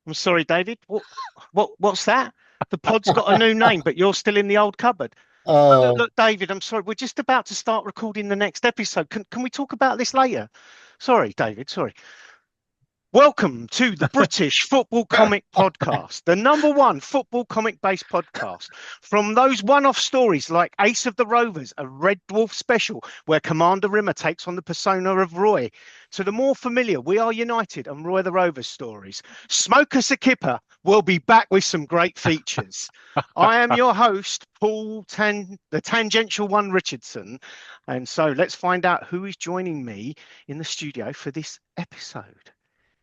I'm sorry, David. What's that? The pod's got a new name, but you're still in the old cupboard. Oh, look, Oh, look, David, I'm sorry. We're just about to start recording the next episode. Can we talk about this later? Sorry, David. Sorry. Welcome to the British Football Comic Podcast, the number one football comic based podcast. From those one off stories like Ace of the Rovers, a Red Dwarf special where Commander Rimmer takes on the persona of Roy, to the more familiar We Are United and Roy of the Rovers stories. Smoke us a kipper. We'll be back with some great features. I am your host, the tangential one Richardson. And so let's find out who is joining me in the studio for this episode.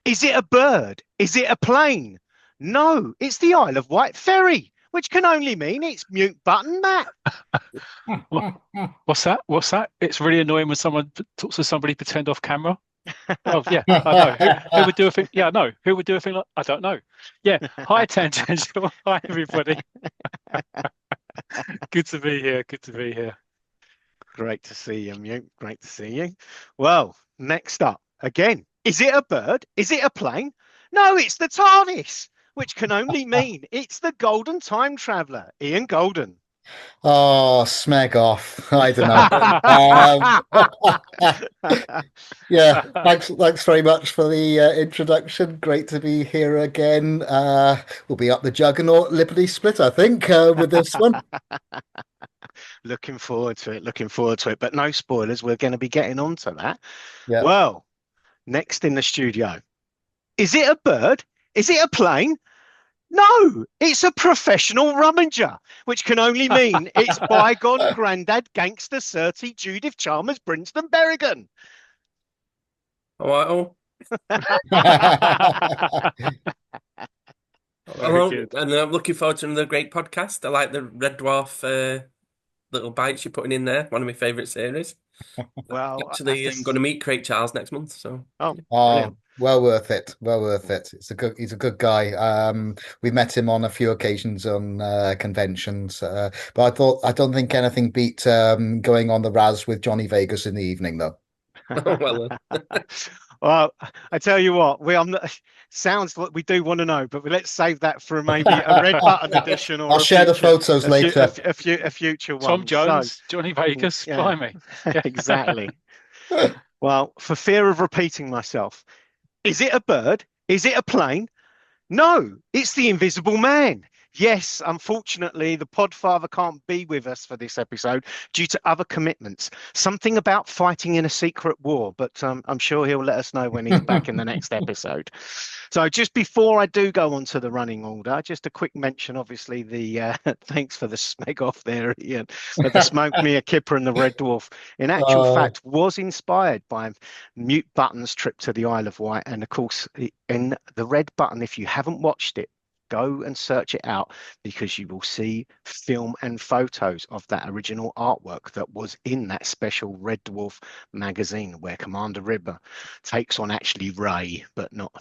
Is it a bird? Is it a plane? No, it's the Isle of Wight ferry, which can only mean it's mute button Matt. What, what's that? What's that? It's really annoying when someone talks to somebody pretend off camera. Oh yeah, I know. Who would do a thing? Yeah, I know. Who would do a thing like I don't know. Yeah. Hi, Tangential. Hi, everybody. Good to be here. Good to be here. Great to see you, mute. Great to see you. Well, next up, again, is it a bird? Is it a plane? No, it's the TARDIS, which can only mean it's the Golden Time Traveller, Ian Golden. oh, smeg off. I don't know. Yeah, thanks very much for the introduction. Great to be here again. We'll be up the Juggernaut Liberty Split, I think, with this one. Looking forward to it. Looking forward to it. But no spoilers. We're going to be getting on to that. Yeah. Well, next in the studio, is it a bird? Is it a plane? No, it's a professional rummager, which can only mean it's bygone grandad gangster Surty Judith Chalmers Brinston Berrigan. Oh, Very good. and I'm looking forward to another great podcast. I like the Red Dwarf little bites you're putting in there. One of my favourite series. Well, Actually, I'm going to meet Craig Charles next month. So, oh, Oh, brilliant. well worth it. Well worth it. He's a good guy. We've met him on a few occasions on conventions, but I don't think anything beat going on the Raz with Johnny Vegas in the evening, though. well, Well, I tell you what, sounds what we do want to know, but let's save that for maybe a red button edition or I'll share the photos later. a future one. Tom Jones, Johnny Vegas, yeah. blimey. Exactly. Well, for fear of repeating myself, is it a bird? Is it a plane? No, it's the Invisible Man. Yes, unfortunately, the Podfather can't be with us for this episode due to other commitments. Something about fighting in a secret war, but I'm sure he'll let us know when he's back in the next episode. So just before I do go on to the running order, just a quick mention, obviously, the thanks for the smeg off there, Ian, but the Smoke Me a Kipper and the Red Dwarf, in actual fact, was inspired by Mute Button's trip to the Isle of Wight. And of course, in the Red Button, if you haven't watched it, go and search it out because you will see film and photos of that original artwork that was in that special Red Dwarf magazine where Commander Ribber takes on actually Ray, but not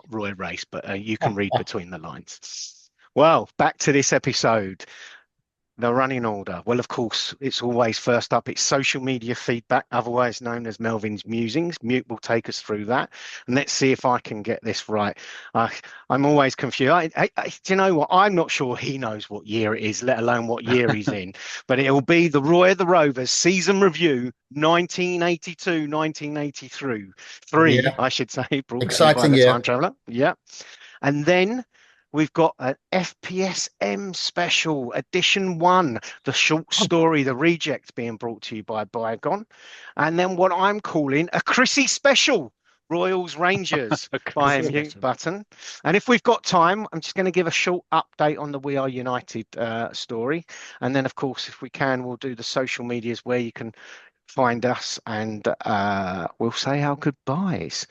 Roy Race, but you can read between the lines. Well, back to this episode. The running order. Well, of course, it's always first up. It's social media feedback, otherwise known as Melvin's musings. Mute will take us through that. And let's see if I can get this right. I'm always confused. Do you know what? I'm not sure he knows what year it is, let alone what year he's in. But it'll be the Roy of the Rovers season review 1982, 1983. Yeah. I should say. Brought to you by Exciting the year. Time Traveller. Yeah. And then we've got an FPSM special, edition 1, the short story, The Reject, being brought to you by Bygone. And then what I'm calling a Chrissy special, Royals Rangers by Mute Button. And if we've got time, I'm just going to give a short update on the We Are United story. And then, of course, if we can, we'll do the social medias where you can find us, and we'll say our goodbyes.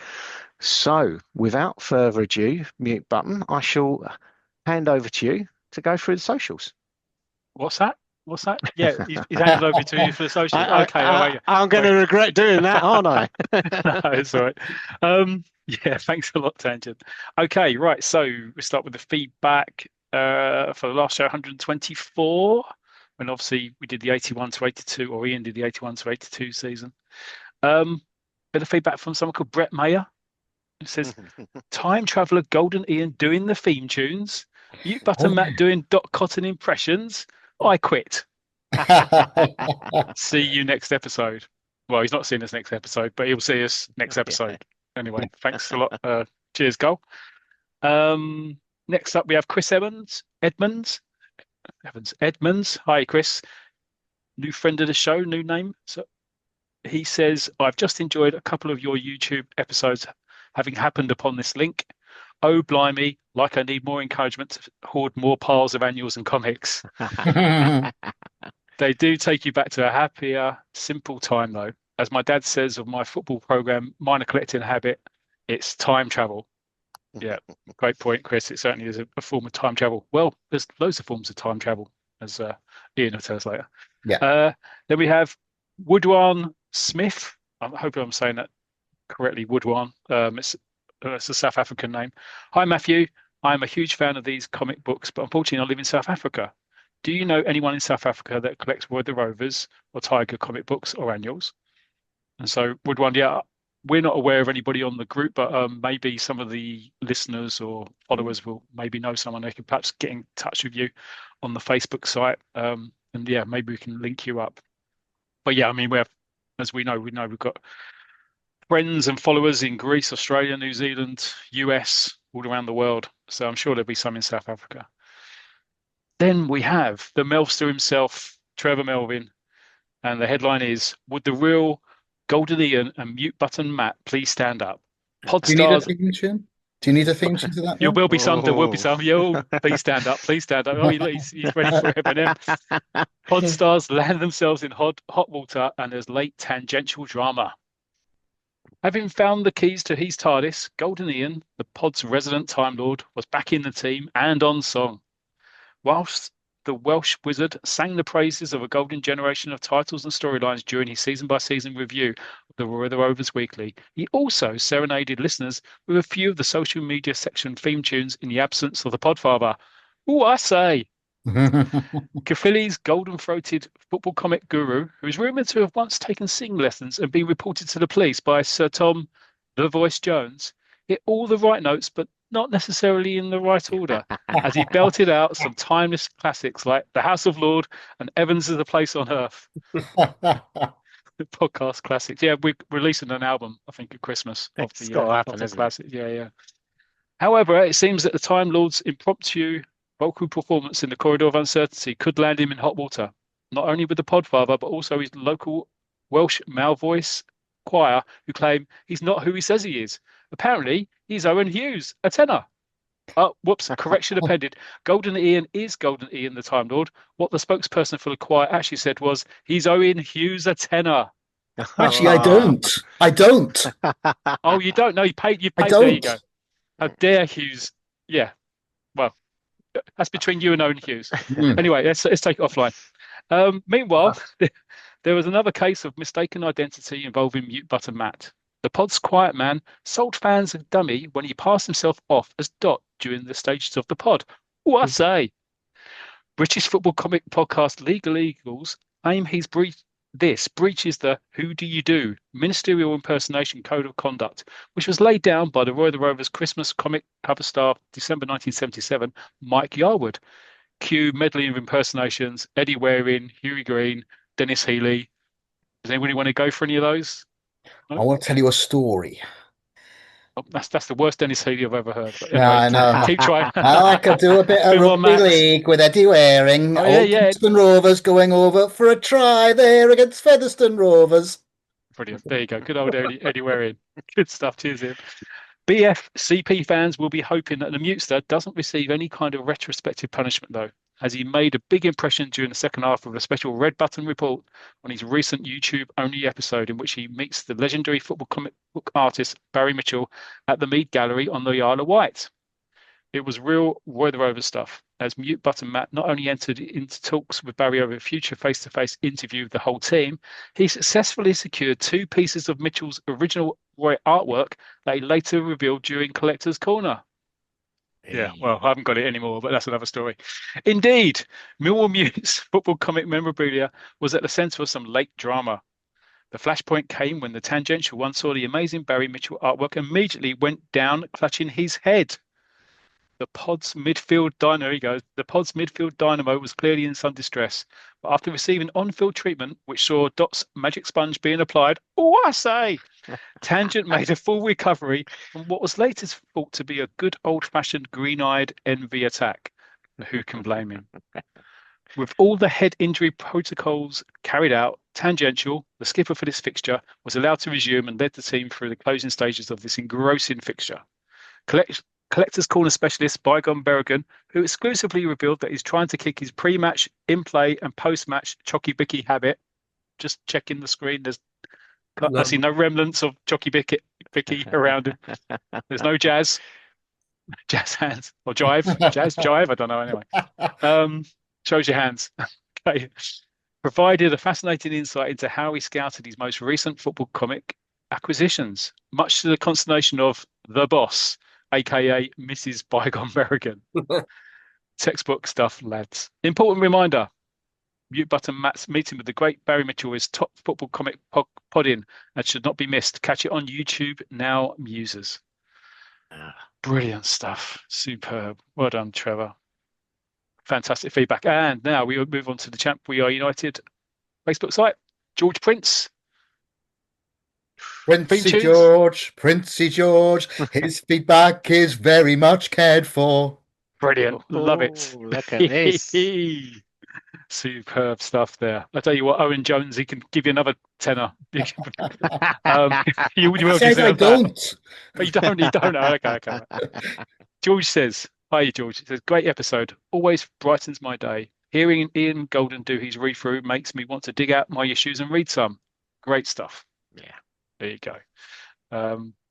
So, without further ado, Mute Button, I shall hand over to you to go through the socials. What's that? What's that? Yeah, he's handed over to you for the social. Okay, I'm going to regret doing that, aren't I? No, it's all right. Yeah, thanks a lot, Tangent. Okay, right. So we start with the feedback for the last show, 124. When obviously we did the 81 to 82, or Ian did the 81 to 82 season. Bit of feedback from someone called Brett Mayer. It says time traveler Golden Ian doing the theme tunes, Mute Button Matt doing Dot Cotton impressions. I quit. See you next episode. Well, he's not seeing us next episode, but he'll see us next episode. Anyway, thanks a lot. Cheers, Cole. Next up, we have Chris Edmonds. Hi, Chris. New friend of the show, new name. So he says, I've just enjoyed a couple of your YouTube episodes having happened upon this link. Oh, blimey, like I need more encouragement to hoard more piles of annuals and comics. They do take you back to a happier, simple time, though. As my dad says of my football program, minor collecting habit, it's time travel. Yeah, great point, Chris. It certainly is a form of time travel. Well, there's loads of forms of time travel, as Ian will tell us later. Yeah. Then we have Woodwan Smith. I hope I'm saying that correctly, Woodwan. It's a South African name. Hi, Matthew. I'm a huge fan of these comic books, but unfortunately I live in South Africa. Do you know anyone in South Africa that collects Roy of the Rovers or Tiger comic books or annuals? And so Woodwan, yeah, we're not aware of anybody on the group, but maybe some of the listeners or followers will maybe know someone who can perhaps get in touch with you on the Facebook site. And yeah, maybe we can link you up. But yeah, I mean, as we know we've got friends and followers in Greece, Australia, New Zealand, US, all around the world. So I'm sure there'll be some in South Africa. Then we have the Melfster himself, Trevor Melvin. And the headline is, would the real Golden Ian and Mute Button Matt please stand up? Podstars. Do you need a theme tune to that? There will be some. There will be some. Yo, please stand up. Please stand up. Oh, he's ready for Eminem. Podstars land themselves in hot water, and there's late tangential drama. Having found the keys to his TARDIS, Golden Ian, the pod's resident Time Lord, was back in the team and on song. Whilst the Welsh wizard sang the praises of a golden generation of titles and storylines during his season-by-season review of the Roy of the Rovers Weekly, he also serenaded listeners with a few of the social media section theme tunes in the absence of the Podfather. Ooh, I say! Caerphilly's golden-throated football comic guru, who is rumoured to have once taken singing lessons and been reported to the police by Sir Tom "The Voice" Jones, hit all the right notes, but not necessarily in the right order, as he belted out some timeless classics like The House of Lord and Evans is a Place on Earth. Podcast classics. Yeah, we're releasing an album, I think, at Christmas of the classics. Yeah. However, it seems that the Time Lord's impromptu vocal performance in the Corridor of Uncertainty could land him in hot water, not only with the Podfather, but also his local Welsh male voice choir, who claim he's not who he says he is. Apparently, he's Owen Hughes, a tenor. Oh, whoops, correction appended. Golden Ian is Golden Ian, the Time Lord. What the spokesperson for the choir actually said was, he's Owen Hughes, a tenor. Actually, I don't. Oh, you don't know? You paid. I don't. There you go. How dare Hughes? Yeah. Well, that's between you and Owen Hughes. Anyway, let's take it offline. Meanwhile, there was another case of mistaken identity involving Mute Button Matt. The pod's quiet man sold fans a dummy when he passed himself off as Dot during the stages of the pod. Oh, I say. British football comic podcast Legal Eagles aim breaches the Who Do You Do ministerial impersonation code of conduct, which was laid down by the Roy of the Rovers Christmas comic cover star December 1977, Mike Yarwood. Cue medley of impersonations, Eddie Waring, Hughie Green, Dennis Healy. Does anybody want to go for any of those? No? I want to tell you a story. Oh, that's the worst Dennis Healy I've ever heard. But anyway, I know. Keep trying. I could do a bit of rugby league with Eddie Waring. Featherstone Rovers going over for a try there against Featherstone Rovers. Brilliant. There you go. Good old Eddie Waring. Good stuff. Cheers, Ian. BFCP fans will be hoping that the Mutester doesn't receive any kind of retrospective punishment, though, as he made a big impression during the second half of a special Red Button report on his recent YouTube-only episode in which he meets the legendary football comic book artist Barry Mitchell at the Mead Gallery on the Isle of Wight. It was real Roy of the Rovers stuff, as Mute Button Matt not only entered into talks with Barry over a future face-to-face interview with the whole team, he successfully secured 2 pieces of Mitchell's original Roy artwork that he later revealed during Collector's Corner. Yeah, well, I haven't got it anymore, but that's another story. Indeed, Millwall Mute's football comic memorabilia was at the centre of some late drama. The flashpoint came when the tangential one saw the amazing Barry Mitchell artwork and immediately went down, clutching his head. The pod's midfield dynamo, he goes, the pod's midfield dynamo was clearly in some distress. But after receiving on-field treatment, which saw Dot's magic sponge being applied, I say, Tangent made a full recovery from what was later thought to be a good old-fashioned green-eyed envy attack. Who can blame him? With all the head injury protocols carried out, Tangential, the skipper for this fixture, was allowed to resume and led the team through the closing stages of this engrossing fixture. Collector's Corner specialist Bygone Berrigan, who exclusively revealed that he's trying to kick his pre-match, in-play and post-match chocky-bicky habit. Just checking the screen. I see no remnants of chocky-bicky around him. There's no jazz hands or jive. Jive, I don't know anyway. Shows your hands. Okay. Provided a fascinating insight into how he scouted his most recent football comic acquisitions, much to the consternation of the boss, aka Mrs. Bygone Berrigan. Textbook stuff, lads. Important reminder: mute button Matt's meeting with the great Barry Mitchell is top football comic podding and should not be missed. Catch it on YouTube now, musers. Brilliant stuff. Superb. Well done, Trevor. Fantastic feedback. And now we will move on to the Champ We Are United Facebook site. George Prince. Princey George, his feedback is very much cared for. Brilliant. Love it. Look at this. Superb stuff there. I tell you what, Owen Jones, he can give you another tenner. You will Said I don't. But you don't. Okay. George says, hi, George. He says, great episode. Always brightens my day. Hearing Ian Golden do his read-through makes me want to dig out my issues and read some. Great stuff. Yeah. There you go.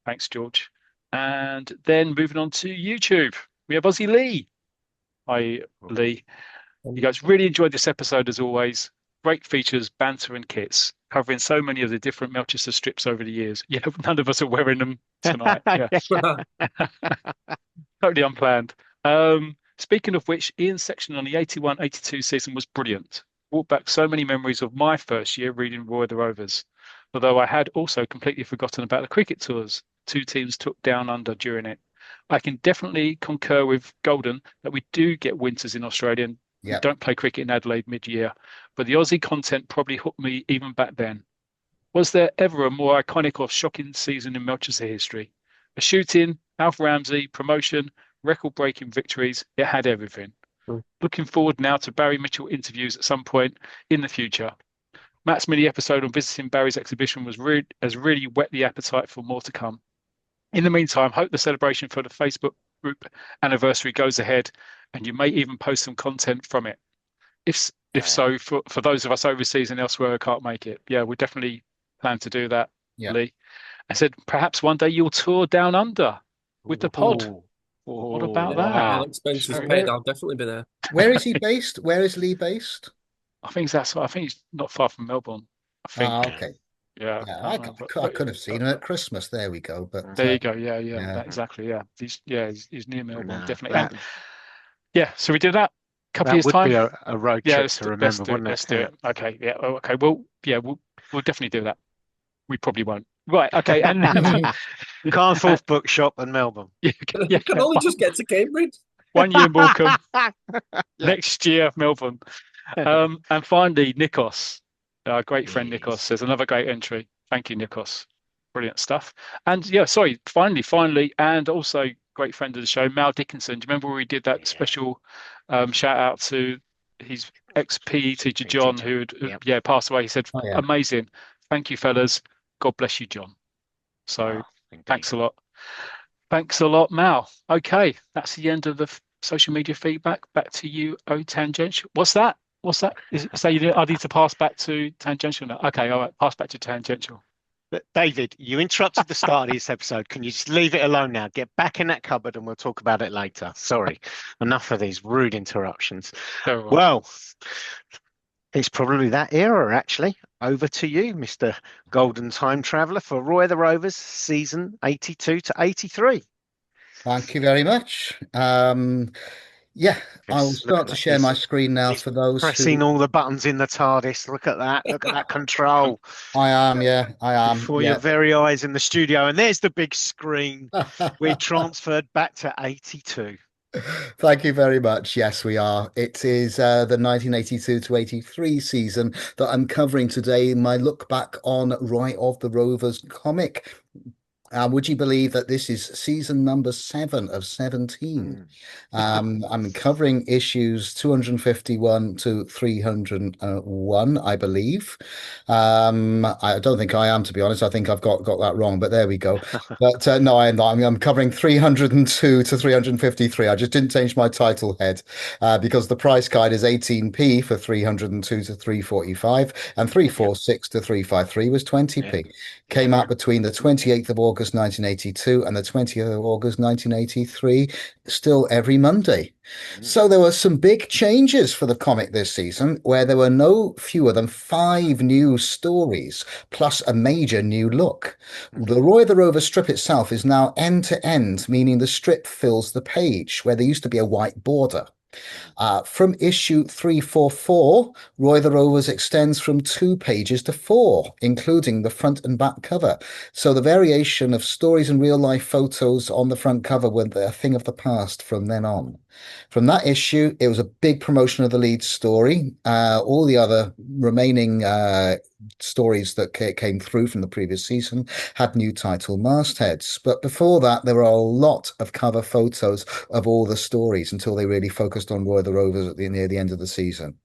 Thanks, George. And then moving on to YouTube, we have Ozzy Lee. Hi, Lee. You guys really enjoyed this episode as always. Great features, banter and kits, covering so many of the different Melchester strips over the years. Yeah, none of us are wearing them tonight. Yeah. Totally unplanned. Speaking of which, Ian's section on the 81-82 season was brilliant. Brought back so many memories of my first year reading Roy of The Rovers. Although I had also completely forgotten about the cricket tours 2 teams took down under during it. I can definitely concur with Golden that we do get winters in Australia and we don't play cricket in Adelaide mid-year, but the Aussie content probably hooked me even back then. Was there ever a more iconic or shocking season in Melchester history? A shooting, Alf Ramsey, promotion, record-breaking victories, it had everything. Looking forward now to Barry Mitchell interviews at some point in the future. Matt's mini episode on visiting Barry's exhibition has really whet the appetite for more to come. In the meantime, hope the celebration for the Facebook group anniversary goes ahead and you may even post some content from it. If so, for those of us overseas and elsewhere who can't make it, we definitely plan to do that, Lee. I said, perhaps one day you'll tour down under with the pod. What about that? All expenses paid, I'll definitely be there. Where is he based? Where is Lee based? I think he's not far from Melbourne. I think. Okay. Yeah. I could have seen him at Christmas. There we go. But there you go. Yeah. Exactly. Yeah. He's near Melbourne. Definitely. Yeah. So we did that. Couple of years time. That would be a road trip to remember, wouldn't it? Let's do it. Okay. Yeah. Okay. We'll definitely do that. We probably won't. Right. Okay. And Carnforth Bookshop and Melbourne. You can only just get to Cambridge. 1 year Morecambe. Next year Melbourne. And finally, Nikos, our great friend Nikos, says another great entry. Thank you, Nikos. Brilliant stuff. And finally, and also great friend of the show, Mal Dickinson. Do you remember where we did that special shout out to his ex-PE teacher, John, who had passed away? He said, amazing. Thank you, fellas. God bless you, John. So thanks a lot. Thanks a lot, Mal. Okay, that's the end of the social media feedback. Back to you, Tangential. What's that? I need to pass back to Tangential now. Okay, all right, pass back to Tangential. But David, you interrupted the start of this episode. Can you just leave it alone now? Get back in that cupboard and we'll talk about it later. Sorry. Enough of these rude interruptions. Well, it's probably that era, actually. Over to you, Mr. Golden Time Traveller, for Roy of the Rovers, season 82 to 83. Thank you very much. Yeah, I will Look start at to that. share my screen now He's for those pressing who all the buttons in the TARDIS. Look at that. Look at that control I am. Yeah, I am. before your Yeah. very eyes in the studio. And there's the big screen. We're transferred back to 82. Thank you very much. Yes, we are. It is the 1982 to 83 season that I'm covering today. My look back on Roy of the Rovers comic. Would you believe that this is season number 7 of 17? Mm. I'm covering issues 251 to 301, I believe. I don't think I am, to be honest. I think I've got that wrong, but there we go. But no, I'm not. I'm covering 302 to 353. I just didn't change my title head because the price guide is 18p for 302 to 345, and 346 to 353 was 20p. Came out between the 28th of August 1982 and the 20th of August 1983, still every Monday. So there were some big changes for the comic this season, where there were no fewer than 5 new stories, plus a major new look. The Roy the Rover strip itself is now end to end, meaning the strip fills the page, where there used to be a white border. From issue 344, Roy the Rovers extends from 2 pages to 4, including the front and back cover. So the variation of stories and real life photos on the front cover were a thing of the past from then on. From that issue, it was a big promotion of the lead story. All the other remaining stories that came through from the previous season had new title mastheads. But before that, there were a lot of cover photos of all the stories until they really focused on Roy the Rovers near the end of the season,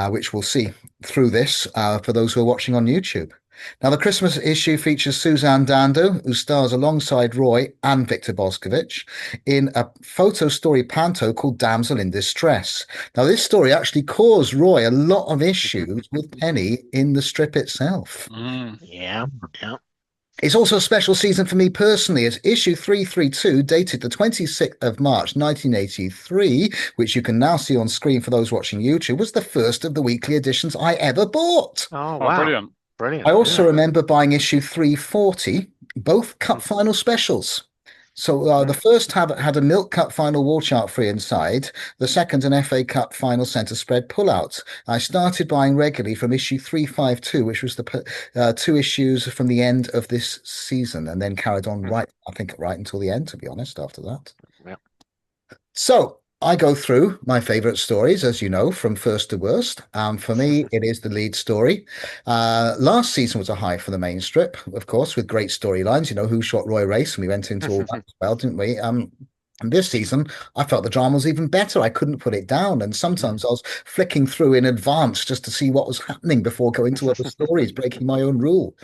which we'll see through this for those who are watching on YouTube. Now, the Christmas issue features Suzanne Dando, who stars alongside Roy and Victor Boscovich in a photo story panto called Damsel in Distress. Now, this story actually caused Roy a lot of issues with Penny in the strip itself. Yeah. It's also a special season for me personally, as issue 332, dated the 26th of March 1983, which you can now see on screen for those watching YouTube, was the first of the weekly editions I ever bought. Oh, wow. Brilliant. Brilliant. I also remember buying issue 340, both cup final specials. So the first had a Milk Cup final wall chart free inside, the second an FA Cup final centre spread pullout. I started buying regularly from issue 352, which was the 2 issues from the end of this season, and then carried on right until the end, to be honest, after that. Yeah. So I go through my favorite stories, as you know, from first to worst. For me, it is the lead story. Last season was a high for the main strip, of course, with great storylines. You know, Who Shot Roy Race, and we went into all that as well, didn't we? And this season, I felt the drama was even better. I couldn't put it down. And sometimes I was flicking through in advance just to see what was happening before going to other stories, breaking my own rule.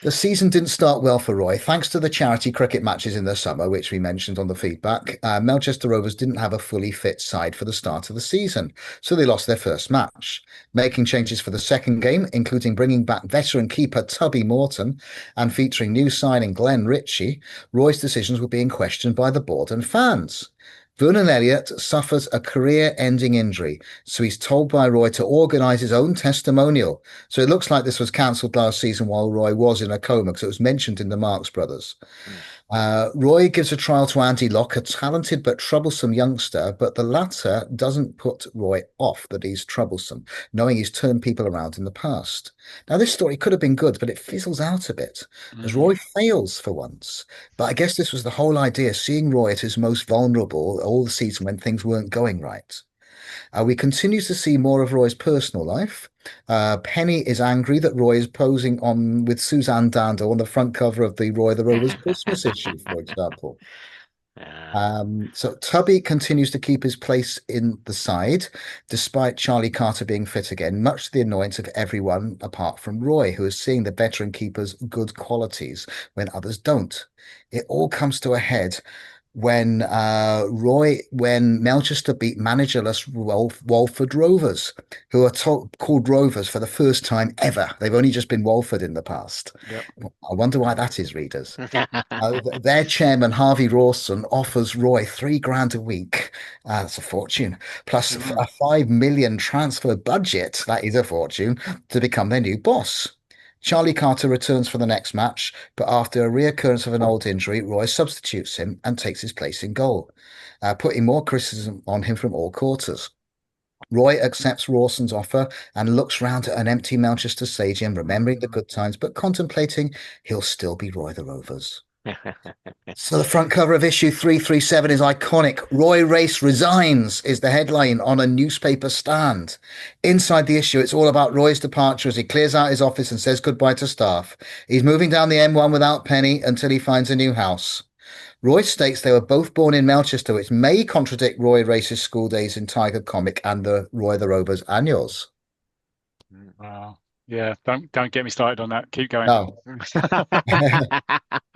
The season didn't start well for Roy, thanks to the charity cricket matches in the summer, which we mentioned on the feedback. Melchester Rovers didn't have a fully fit side for the start of the season, so they lost their first match. Making changes for the second game, including bringing back veteran keeper Tubby Morton and featuring new signing Glenn Ritchie, Roy's decisions were being questioned by the board and fans. Vernon Elliott suffers a career-ending injury, so he's told by Roy to organise his own testimonial. So it looks like this was cancelled last season while Roy was in a coma, because it was mentioned in the Marx Brothers. Roy gives a trial to Andy Locke, a talented but troublesome youngster, but the latter doesn't put Roy off that he's troublesome, knowing he's turned people around in the past. Now, this story could have been good, but it fizzles out a bit, as Roy fails for once. But I guess this was the whole idea, seeing Roy at his most vulnerable all the season when things weren't going right. We continue to see more of Roy's personal life. Penny is angry that Roy is posing on with Suzanne Dando on the front cover of the Roy the Rovers Christmas issue, for example. So Tubby continues to keep his place in the side, despite Charlie Carter being fit again, much to the annoyance of everyone apart from Roy, who is seeing the veteran keeper's good qualities when others don't. It all comes to a head when Melchester beat managerless Walford Rovers, who are called Rovers for the first time ever. They've only just been Walford in the past. Yep. I wonder why that is, readers. Their chairman, Harvey Rawson, offers Roy $3,000 a week. That's a fortune. Plus a 5 million transfer budget. That is a fortune to become their new boss. Charlie Carter returns for the next match, but after a reoccurrence of an old injury, Roy substitutes him and takes his place in goal, putting more criticism on him from all quarters. Roy accepts Rawson's offer and looks round at an empty Manchester Stadium, remembering the good times, but contemplating he'll still be Roy the Rovers. So the front cover of issue 337 is iconic. Roy Race resigns is the headline on a newspaper stand. Inside the issue, it's all about Roy's departure as he clears out his office and says goodbye to staff. He's moving down the M1 without Penny until he finds a new house. Roy states they were both born in Melchester, which may contradict Roy Race's school days in Tiger Comic and the Roy the Rovers annuals. Wow. Yeah, don't get me started on that. Keep going. No.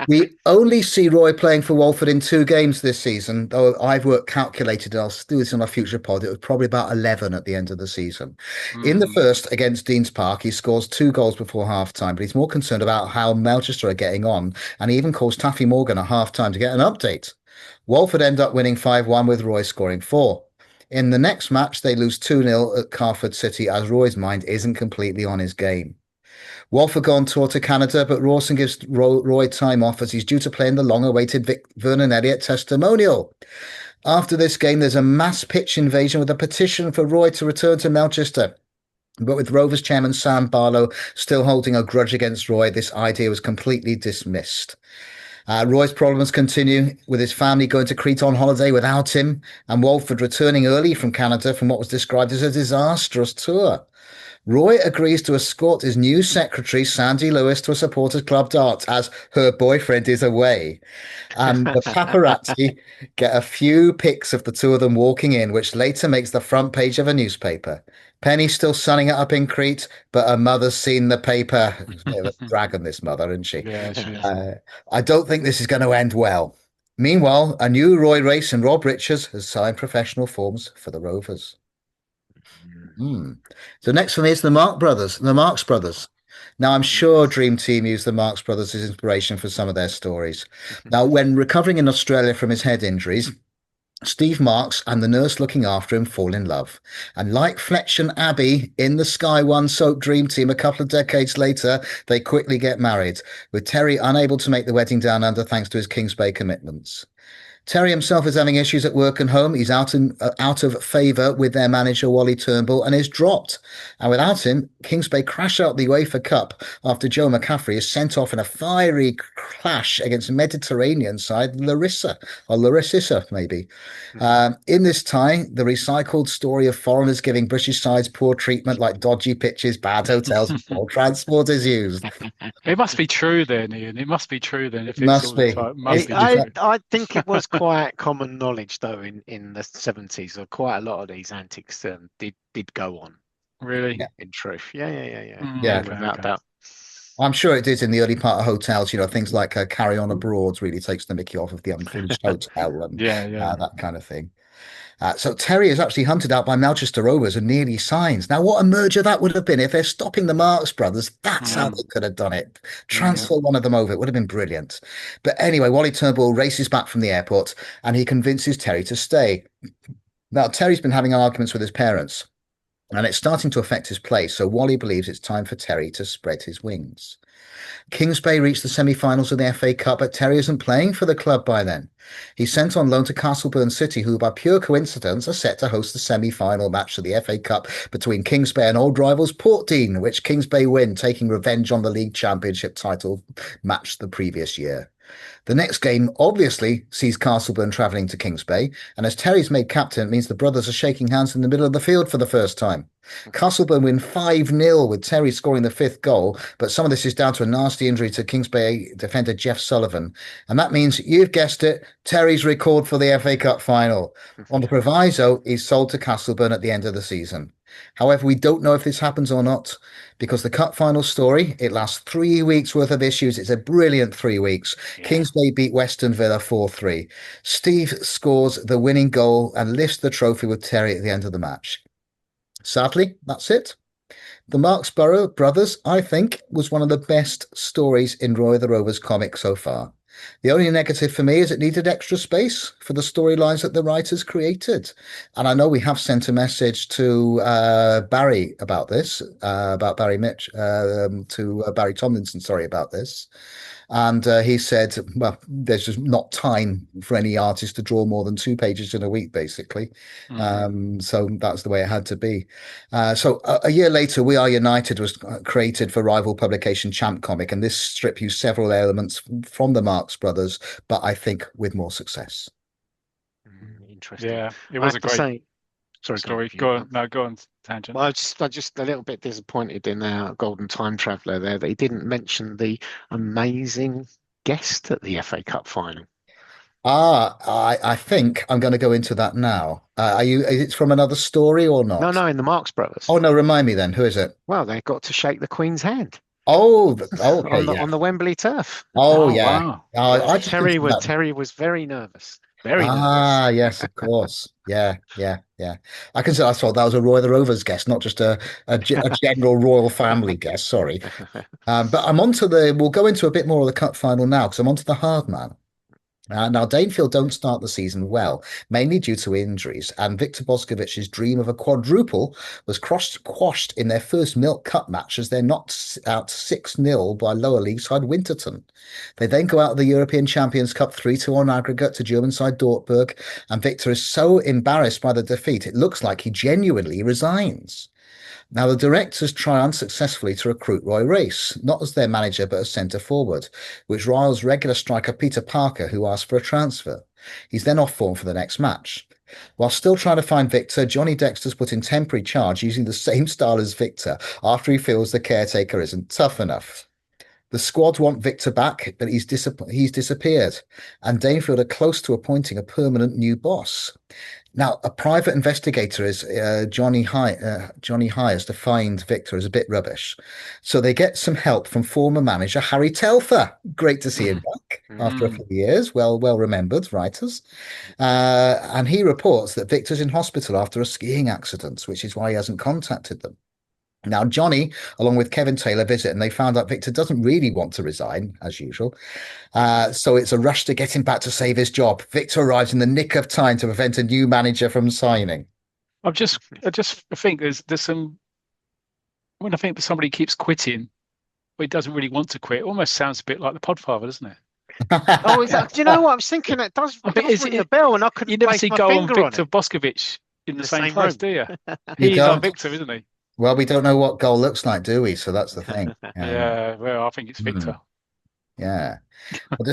We only see Roy playing for Walford in 2 games this season, though I've calculated, and I'll do this on a future pod, it was probably about 11 at the end of the season. In the first, against Deans Park, he scores 2 goals before half-time, but he's more concerned about how Melchester are getting on, and he even calls Taffy Morgan at half-time to get an update. Walford end up winning 5-1 with Roy scoring 4. In the next match, they lose 2-0 at Carford City as Roy's mind isn't completely on his game. Walford go on tour to Canada, but Rawson gives Roy time off as he's due to play in the long-awaited Vernon Elliott testimonial. After this game, there's a mass pitch invasion with a petition for Roy to return to Melchester. But with Rovers chairman Sam Barlow still holding a grudge against Roy, this idea was completely dismissed. Roy's problems continue, with his family going to Crete on holiday without him, and Walford returning early from Canada from what was described as a disastrous tour. Roy agrees to escort his new secretary, Sandy Lewis, to a supporters club dance as her boyfriend is away. And the paparazzi get a few pics of the two of them walking in, which later makes the front page of a newspaper. Penny's still sunning it up in Crete, but her mother's seen the paper. It's a bit of a dragon, this mother, isn't she? Yeah, she is. I don't think this is going to end well. Meanwhile, a new Roy Race and Rob Richards has signed professional forms for the Rovers. So next for me is the Marx Brothers. Now, I'm sure Dream Team used the Marx Brothers as inspiration for some of their stories. Now, when recovering in Australia from his head injuries, Steve Marks and the nurse looking after him fall in love. And like Fletch and Abby in the Sky One soap Dream Team a couple of decades later, they quickly get married, with Terry unable to make the wedding down under thanks to his Kings Bay commitments. Terry himself is having issues at work and home. He's out of favour with their manager, Wally Turnbull, and is dropped. And without him, Kings Bay crash out the UEFA Cup after Joe McCaffrey is sent off in a fiery clash against Mediterranean side Larissa, maybe. In this tie, the recycled story of foreigners giving British sides poor treatment like dodgy pitches, bad hotels, and poor transport is used. It must be true then, Ian. It must be true then. If Must it's all be. the time. Must be true. I think it was quite common knowledge, though, in the 70s, or quite a lot of these antics did go on. Really? In truth. Yeah. Yeah. Without doubt. I'm sure it did in the early part of hotels, things like Carry On Abroad really takes the mickey off of the unfinished hotel and that kind of thing. So Terry is actually hunted out by Melchester Rovers and nearly signs. Now, what a merger that would have been if they're stopping the Marx Brothers. That's how they could have done it. Transfer one of them over. It would have been brilliant. But anyway, Wally Turnbull races back from the airport and he convinces Terry to stay. Now, Terry's been having arguments with his parents and it's starting to affect his play. So Wally believes it's time for Terry to spread his wings. Kings Bay reached the semi-finals of the FA Cup, but Terry isn't playing for the club by then. He's sent on loan to Castleburn City, who by pure coincidence are set to host the semi-final match of the FA Cup between Kings Bay and old rivals Portdean, which Kings Bay win, taking revenge on the league championship title match the previous year. The next game obviously sees Castleburn travelling to Kings Bay, and as Terry's made captain, it means the brothers are shaking hands in the middle of the field for the first time. Castleburn win 5-0 with Terry scoring the 5th goal, but some of this is down to a nasty injury to Kings Bay defender Jeff Sullivan. And that means, you've guessed it, Terry's recalled for the FA Cup final. On the proviso, he's sold to Castleburn at the end of the season. However, we don't know if this happens or not, because the cup final story, it lasts 3 weeks worth of issues. It's a brilliant 3 weeks. Yeah. Kings Bay beat Western Villa 4-3. Steve scores the winning goal and lifts the trophy with Terry at the end of the match. Sadly, that's it. The Marx Brothers, I think, was one of the best stories in Roy the Rovers comic so far. The only negative for me is it needed extra space for the storylines that the writers created. And I know we have sent a message to Barry about this, about Barry Mitch, to Barry Tomlinson, sorry, about this. And he said, well, there's just not time for any artist to draw more than 2 pages in a week, basically. So that's the way it had to be. So a year later, We Are United was created for rival publication Champ Comic, and this strip used several elements from the Marx Brothers, but I think with more success. Interesting. Yeah, it was a great story. Go on, tangent. Well, I'm just a little bit disappointed in our Golden Time Traveller there that he didn't mention the amazing guest at the FA Cup final. I think I'm going to go into that now. Is it from another story or not? No, in the Marx Brothers. Oh, no, remind me then. Who is it? Well, they got to shake the Queen's hand. Oh, okay, on the Wembley turf. Oh, yeah. Wow. Terry was very nervous. Very nervous. Yes, of course. Yeah. I thought that was a Roy of the Rovers guest, not just a general royal family guest. Sorry. But we'll go into a bit more of the cup final now because I'm onto the hard man. Now, Danefield don't start the season well, mainly due to injuries, and Victor Boscovich's dream of a quadruple was quashed in their first Milk Cup match as they're knocked out 6-0 by lower league side Winterton. They then go out of the European Champions Cup 3-2 on aggregate to German side Dortmund, and Victor is so embarrassed by the defeat, it looks like he genuinely resigns. Now, the directors try unsuccessfully to recruit Roy Race, not as their manager, but as centre forward, which riles regular striker Peter Parker, who asked for a transfer. He's then off form for the next match. While still trying to find Victor, Johnny Dexter's put in temporary charge using the same style as Victor after he feels the caretaker isn't tough enough. The squad want Victor back, but he's disappeared, and Danefield are close to appointing a permanent new boss. Now, a private investigator is Johnny hires to find Victor as a bit rubbish. So they get some help from former manager Harry Telfer. Great to see him back after a few years. Well remembered, writers. And he reports that Victor's in hospital after a skiing accident, which is why he hasn't contacted them. Now, Johnny, along with Kevin Taylor, visit, and they found out Victor doesn't really want to resign, as usual. So it's a rush to get him back to save his job. Victor arrives in the nick of time to prevent a new manager from signing. I just think there's some. When I think that somebody keeps quitting, but he doesn't really want to quit, it almost sounds a bit like the Podfather, doesn't it? Oh, is that, do you know what I was thinking? It does ring a bell, and I couldn't. You never place see my Goal and finger on Victor it. Boscovich in the same place, do you? You He's our don't. Victor, isn't he? Well, we don't know what Goal looks like, do we? So that's the thing. Yeah, well, I think it's Victor. Yeah. Well,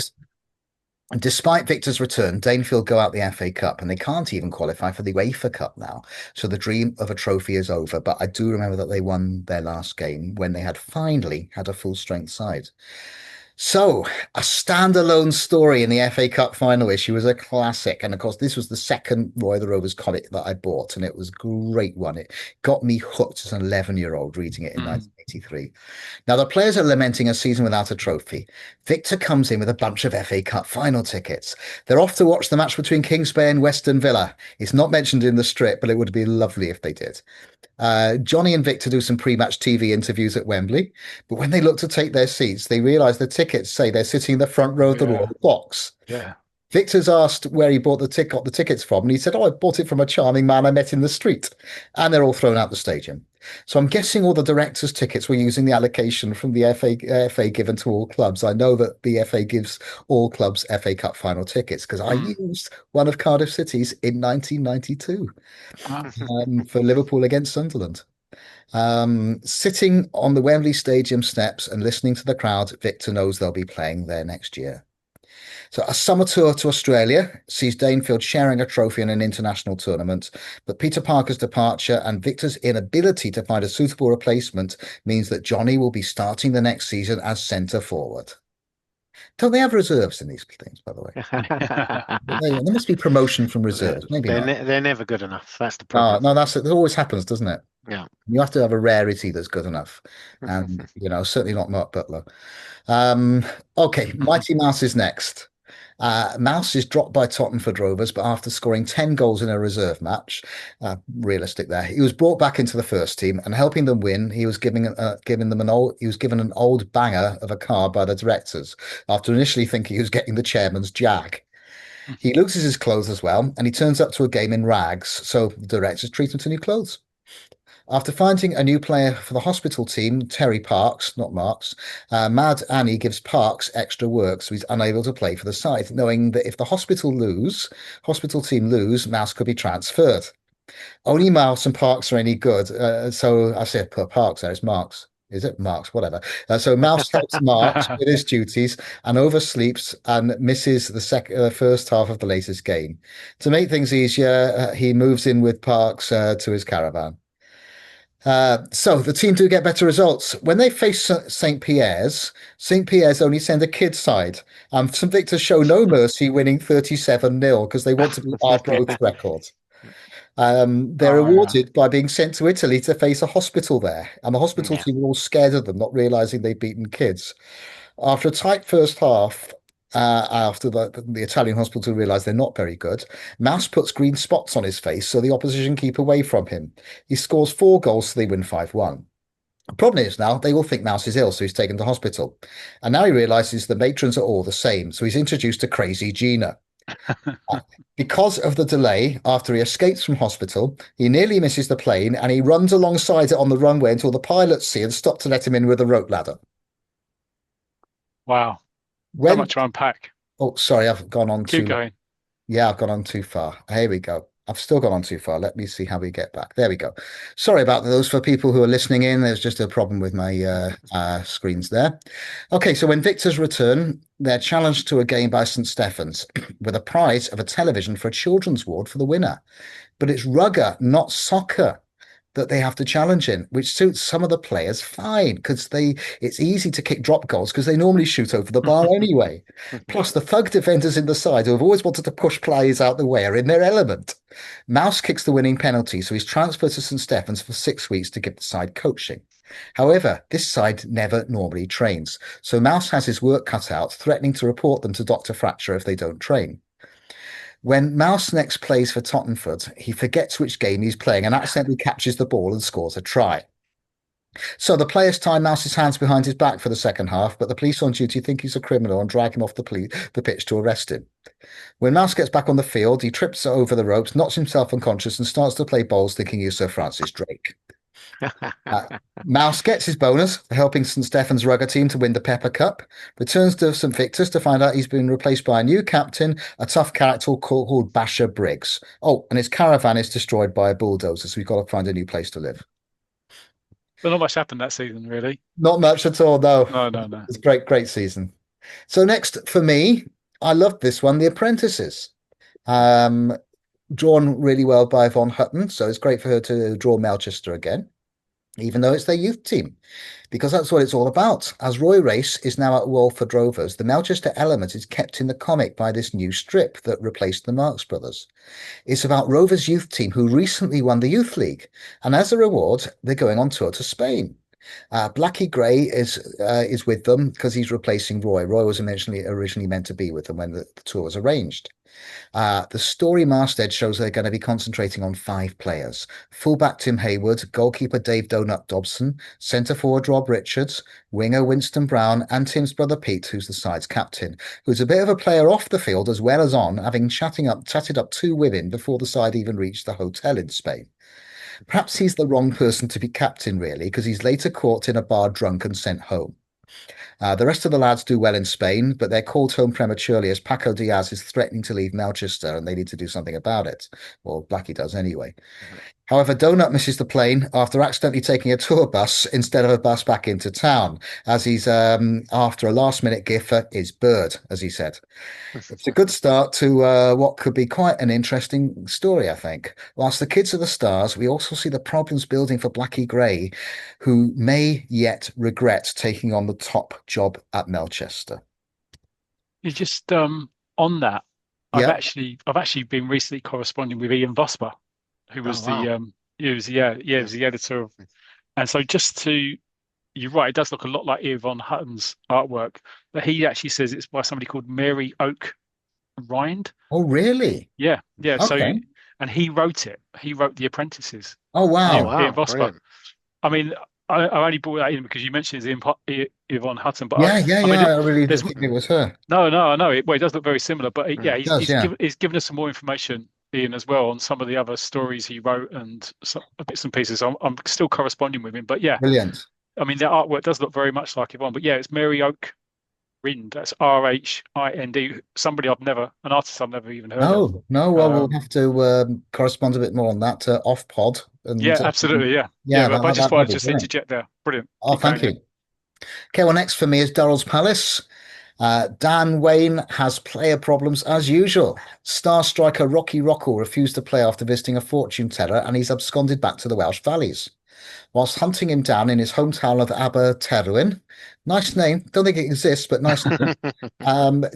despite Victor's return, Danefield go out the FA Cup, and they can't even qualify for the UEFA Cup now. So the dream of a trophy is over. But I do remember that they won their last game when they had finally had a full-strength side. So, a standalone story in the FA Cup final issue was a classic. And of course, this was the second Roy of the Rovers comic that I bought, and it was a great one. It got me hooked as an 11-year-old reading it in 1983. Now, the players are lamenting a season without a trophy. Victor comes in with a bunch of FA Cup final tickets. They're off to watch the match between Kings Bay and Western Villa. It's not mentioned in the strip, but it would be lovely if they did. Johnny and Victor do some pre-match TV interviews at Wembley, but when they look to take their seats, they realise the tickets say they're sitting in the front row of the Royal Box. Yeah. Victor's asked where he got the tickets from, and he said, "Oh, I bought it from a charming man I met in the street." And they're all thrown out the stadium. So I'm guessing all the directors' tickets were using the allocation from the FA given to all clubs. I know that the FA gives all clubs FA Cup final tickets because I used one of Cardiff City's in 1992 for Liverpool against Sunderland. Sitting on the Wembley Stadium steps and listening to the crowd, Victor knows they'll be playing there next year. So a summer tour to Australia sees Danefield sharing a trophy in an international tournament, but Peter Parker's departure and Victor's inability to find a suitable replacement means that Johnny will be starting the next season as centre forward. Don't they have reserves in these things, by the way? There must be promotion from reserves. Maybe they're never good enough. That's the problem. No, that always happens, doesn't it? Yeah. You have to have a rarity that's good enough. And, certainly not Mark Butler. Okay, Mighty Mouse is next. Mouse is dropped by Tottenham Rovers, but after scoring 10 goals in a reserve match, realistic there, he was brought back into the first team and helping them win. He was given an old banger of a car by the directors after initially thinking he was getting the chairman's jag. He loses his clothes as well, and he turns up to a game in rags, so the directors treat him to new clothes. After finding a new player for the hospital team, Terry Parks, not Marks, Mad Annie gives Parks extra work, so he's unable to play for the side, knowing that if the hospital team lose, Mouse could be transferred. Only Mouse and Parks are any good, so I say Parks, there's Marks. Is it Marks? Whatever. So Mouse helps Marks with his duties and oversleeps and misses the first half of the latest game. To make things easier, he moves in with Parks to his caravan. So the team do get better results. When they face St. Pierre's only send a kid side. St. Victor's show no mercy, winning 37-0 because they want to beat our growth record. They're rewarded by being sent to Italy to face a hospital there. And the hospital team were all scared of them, not realizing they'd beaten kids. After a tight first half, after the Italian hospital realised they're not very good, Mouse puts green spots on his face so the opposition keep away from him. He scores 4 goals so they win 5-1. The problem is now they all think Mouse is ill, so he's taken to hospital. And now he realises the matrons are all the same, so he's introduced to Crazy Gina. Because of the delay, after he escapes from hospital, he nearly misses the plane and he runs alongside it on the runway until the pilots see and stop to let him in with a rope ladder. Wow. So much to unpack. Oh, sorry, I've gone on Keep going. Yeah, I've gone on too far. Here we go. I've still gone on too far. Let me see how we get back. There we go. Sorry about those for people who are listening in. There's just a problem with my screens there. Okay, so when Victors return, they're challenged to a game by St. Stephen's with a prize of a television for a children's ward for the winner. But it's rugger, not soccer, that they have to challenge in, which suits some of the players fine because it's easy to kick drop goals because they normally shoot over the bar anyway. Plus, the thug defenders in the side who have always wanted to push players out the way are in their element. Mouse kicks the winning penalty, so he's transferred to St. Stephen's for 6 weeks to give the side coaching. However, this side never normally trains, so Mouse has his work cut out, threatening to report them to Dr. Fracture if they don't train. When Mouse next plays for Tottenham, he forgets which game he's playing and accidentally catches the ball and scores a try. So the players tie Mouse's hands behind his back for the second half, but the police on duty think he's a criminal and drag him off the pitch to arrest him. When Mouse gets back on the field, he trips over the ropes, knocks himself unconscious and starts to play bowls thinking he's Sir Francis Drake. Mouse gets his bonus for helping St. Stephen's rugger team to win the Pepper Cup, returns to St. Victor's to find out he's been replaced by a new captain, a tough character called Basher Briggs. Oh, and his caravan is destroyed by a bulldozer, so we've got to find a new place to live. But not much happened that season, really. Not much at all, no. No. It's a great season. So next, for me, I loved this one, The Apprentices. Drawn really well by Yvonne Hutton, so it's great for her to draw Melchester again, even though it's their youth team, because that's what it's all about. As Roy Race is now at Walford Rovers, the Melchester element is kept in the comic by this new strip that replaced the Marx Brothers. It's about Rovers' youth team who recently won the Youth League, and as a reward, they're going on tour to Spain. Blackie Gray is with them because he's replacing Roy. Roy was originally meant to be with them when the tour was arranged. The story masthead shows they're going to be concentrating on 5 players: fullback Tim Hayward, goalkeeper Dave Donut Dobson, centre forward Rob Richards, winger Winston Brown, and Tim's brother Pete, who's the side's captain, who's a bit of a player off the field as well as on, having chatted up 2 women before the side even reached the hotel in Spain. Perhaps he's the wrong person to be captain, really, because he's later caught in a bar drunk and sent home. The rest of the lads do well in Spain, but they're called home prematurely as Paco Diaz is threatening to leave Melchester and they need to do something about it. Well, Blackie does anyway. However, Donut misses the plane after accidentally taking a tour bus instead of a bus back into town, as he's after a last-minute gift for his bird, as he said. It's a good start to what could be quite an interesting story, I think. Whilst the kids are the stars, we also see the problems building for Blackie Gray, who may yet regret taking on the top job at Melchester. You just on that, I've actually been recently corresponding with Ian Vosper, who was the editor of, and so you're right, it does look a lot like Yvonne Hutton's artwork, but he actually says it's by somebody called Mary Oak Rind. Oh, really? Yeah. So, Okay. and he wrote it. He wrote The Apprentices. Oh, Oh, wow. Ian wow. Vosper. Brilliant. I mean, I only brought that in because you mentioned Yvonne Hudson, but Yeah, I mean, I really there's think it was her. no, I know it. Well, it does look very similar, but yeah, It does, yeah. he's given us some more information, Ian, as well on some of the other stories he wrote and some bits and pieces. I'm still corresponding with him, but yeah, Brilliant. I mean, the artwork does look very much like Yvonne, but yeah, it's Mary Oak Rind. That's Rhind. An artist I've never even heard of. No. Well, we'll Um, have to correspond a bit more on that off pod. And yeah, absolutely, yeah, yeah, But I just that'd wanted be to just brilliant. interject there. Brilliant. Oh, Keep going, thank Ian. you. Okay, well, next for me is Darrell's Palace. Dan Wayne has player problems as usual. Star striker Rocky Rockall refused to play after visiting a fortune teller, and he's absconded back to the Welsh Valleys. Whilst hunting him down in his hometown of Aberterwyn, nice name, don't think it exists, but nice name.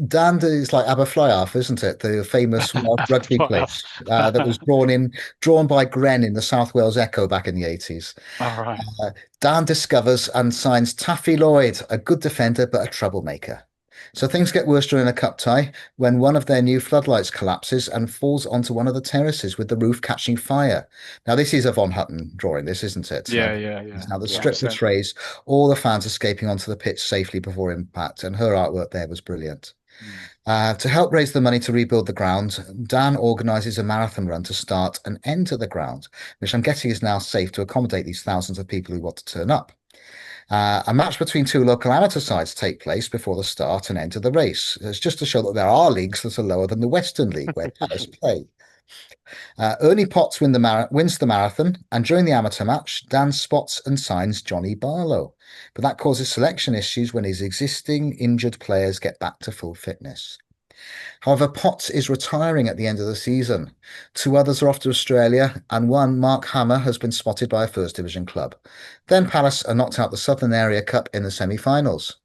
Dan is like Aberflyarth, isn't it? The famous Welsh rugby place that was drawn by Gren in the South Wales Echo back in the 80s. All right. Dan discovers and signs Taffy Lloyd, a good defender but a troublemaker. So things get worse during a cup tie when one of their new floodlights collapses and falls onto one of the terraces with the roof catching fire. Now, this is a Von Hutton drawing, this isn't it? Yeah. Now, the strip 100%. portrays all the fans escaping onto the pitch safely before impact, and her artwork there was brilliant. To help raise the money to rebuild the ground, Dan organises a marathon run to start and end to the ground, which I'm guessing is now safe to accommodate these thousands of people who want to turn up. A match between two local amateur sides take place before the start and end of the race. It's just to show that there are leagues that are lower than the Western League where Palace play. Ernie Potts wins the marathon, and during the amateur match, Dan spots and signs Johnny Barlow. But that causes selection issues when his existing injured players get back to full fitness. However, Potts is retiring at the end of the season. Two others are off to Australia, and one, Mark Hammer, has been spotted by a First Division club. Then Palace are knocked out the Southern Area Cup in the semi-finals.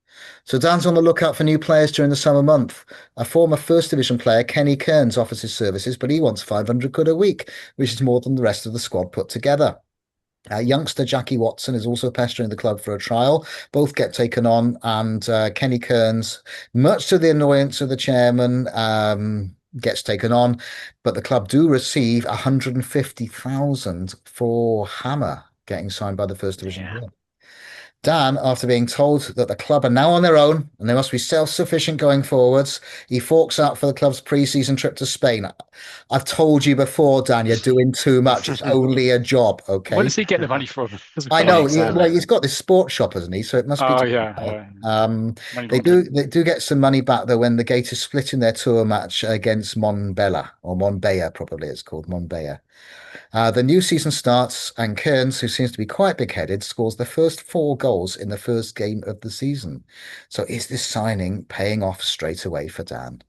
So Dan's on the lookout for new players during the summer month. A former First Division player, Kenny Kearns, offers his services, but he wants 500 quid a week, which is more than the rest of the squad put together. Youngster Jackie Watson is also pestering the club for a trial. Both get taken on, and Kenny Kearns, much to the annoyance of the chairman, gets taken on. But the club do receive 150,000 for Hammer getting signed by the First Division club. Dan, after being told that the club are now on their own and they must be self-sufficient going forwards, he forks out for the club's pre-season trip to Spain. I've told you before, Dan, you're doing too much. It's only a job, okay? Where does he get the money from? I know. Exactly. He's got this sports shop, hasn't he? So it must be. Oh yeah. They do get some money back though when the Gators split in their tour match against Monbella, or Monbella, probably it's called Monbella. The new season starts, and Kearns, who seems to be quite big-headed, scores the first 4 goals in the first game of the season. So is this signing paying off straight away for Dan?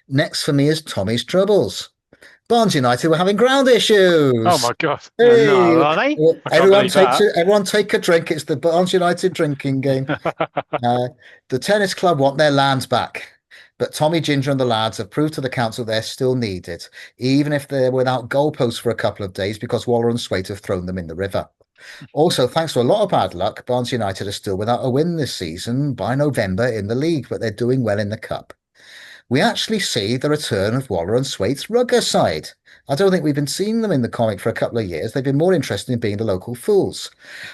Next for me is Tommy's Troubles. Barnes United were having ground issues. Oh my God! Hey, No, are they? Everyone take a drink. It's the Barnes United drinking game. The tennis club want their lands back. But Tommy Ginger and the lads have proved to the council they're still needed, even if they're without goalposts for a couple of days because Waller and Swait have thrown them in the river. Also, thanks to a lot of bad luck, Barnes United are still without a win this season by November in the league, but they're doing well in the cup. We actually see the return of Waller and Swait's rugger side. I don't think we've been seeing them in the comic for a couple of years. They've been more interested in being the local fools.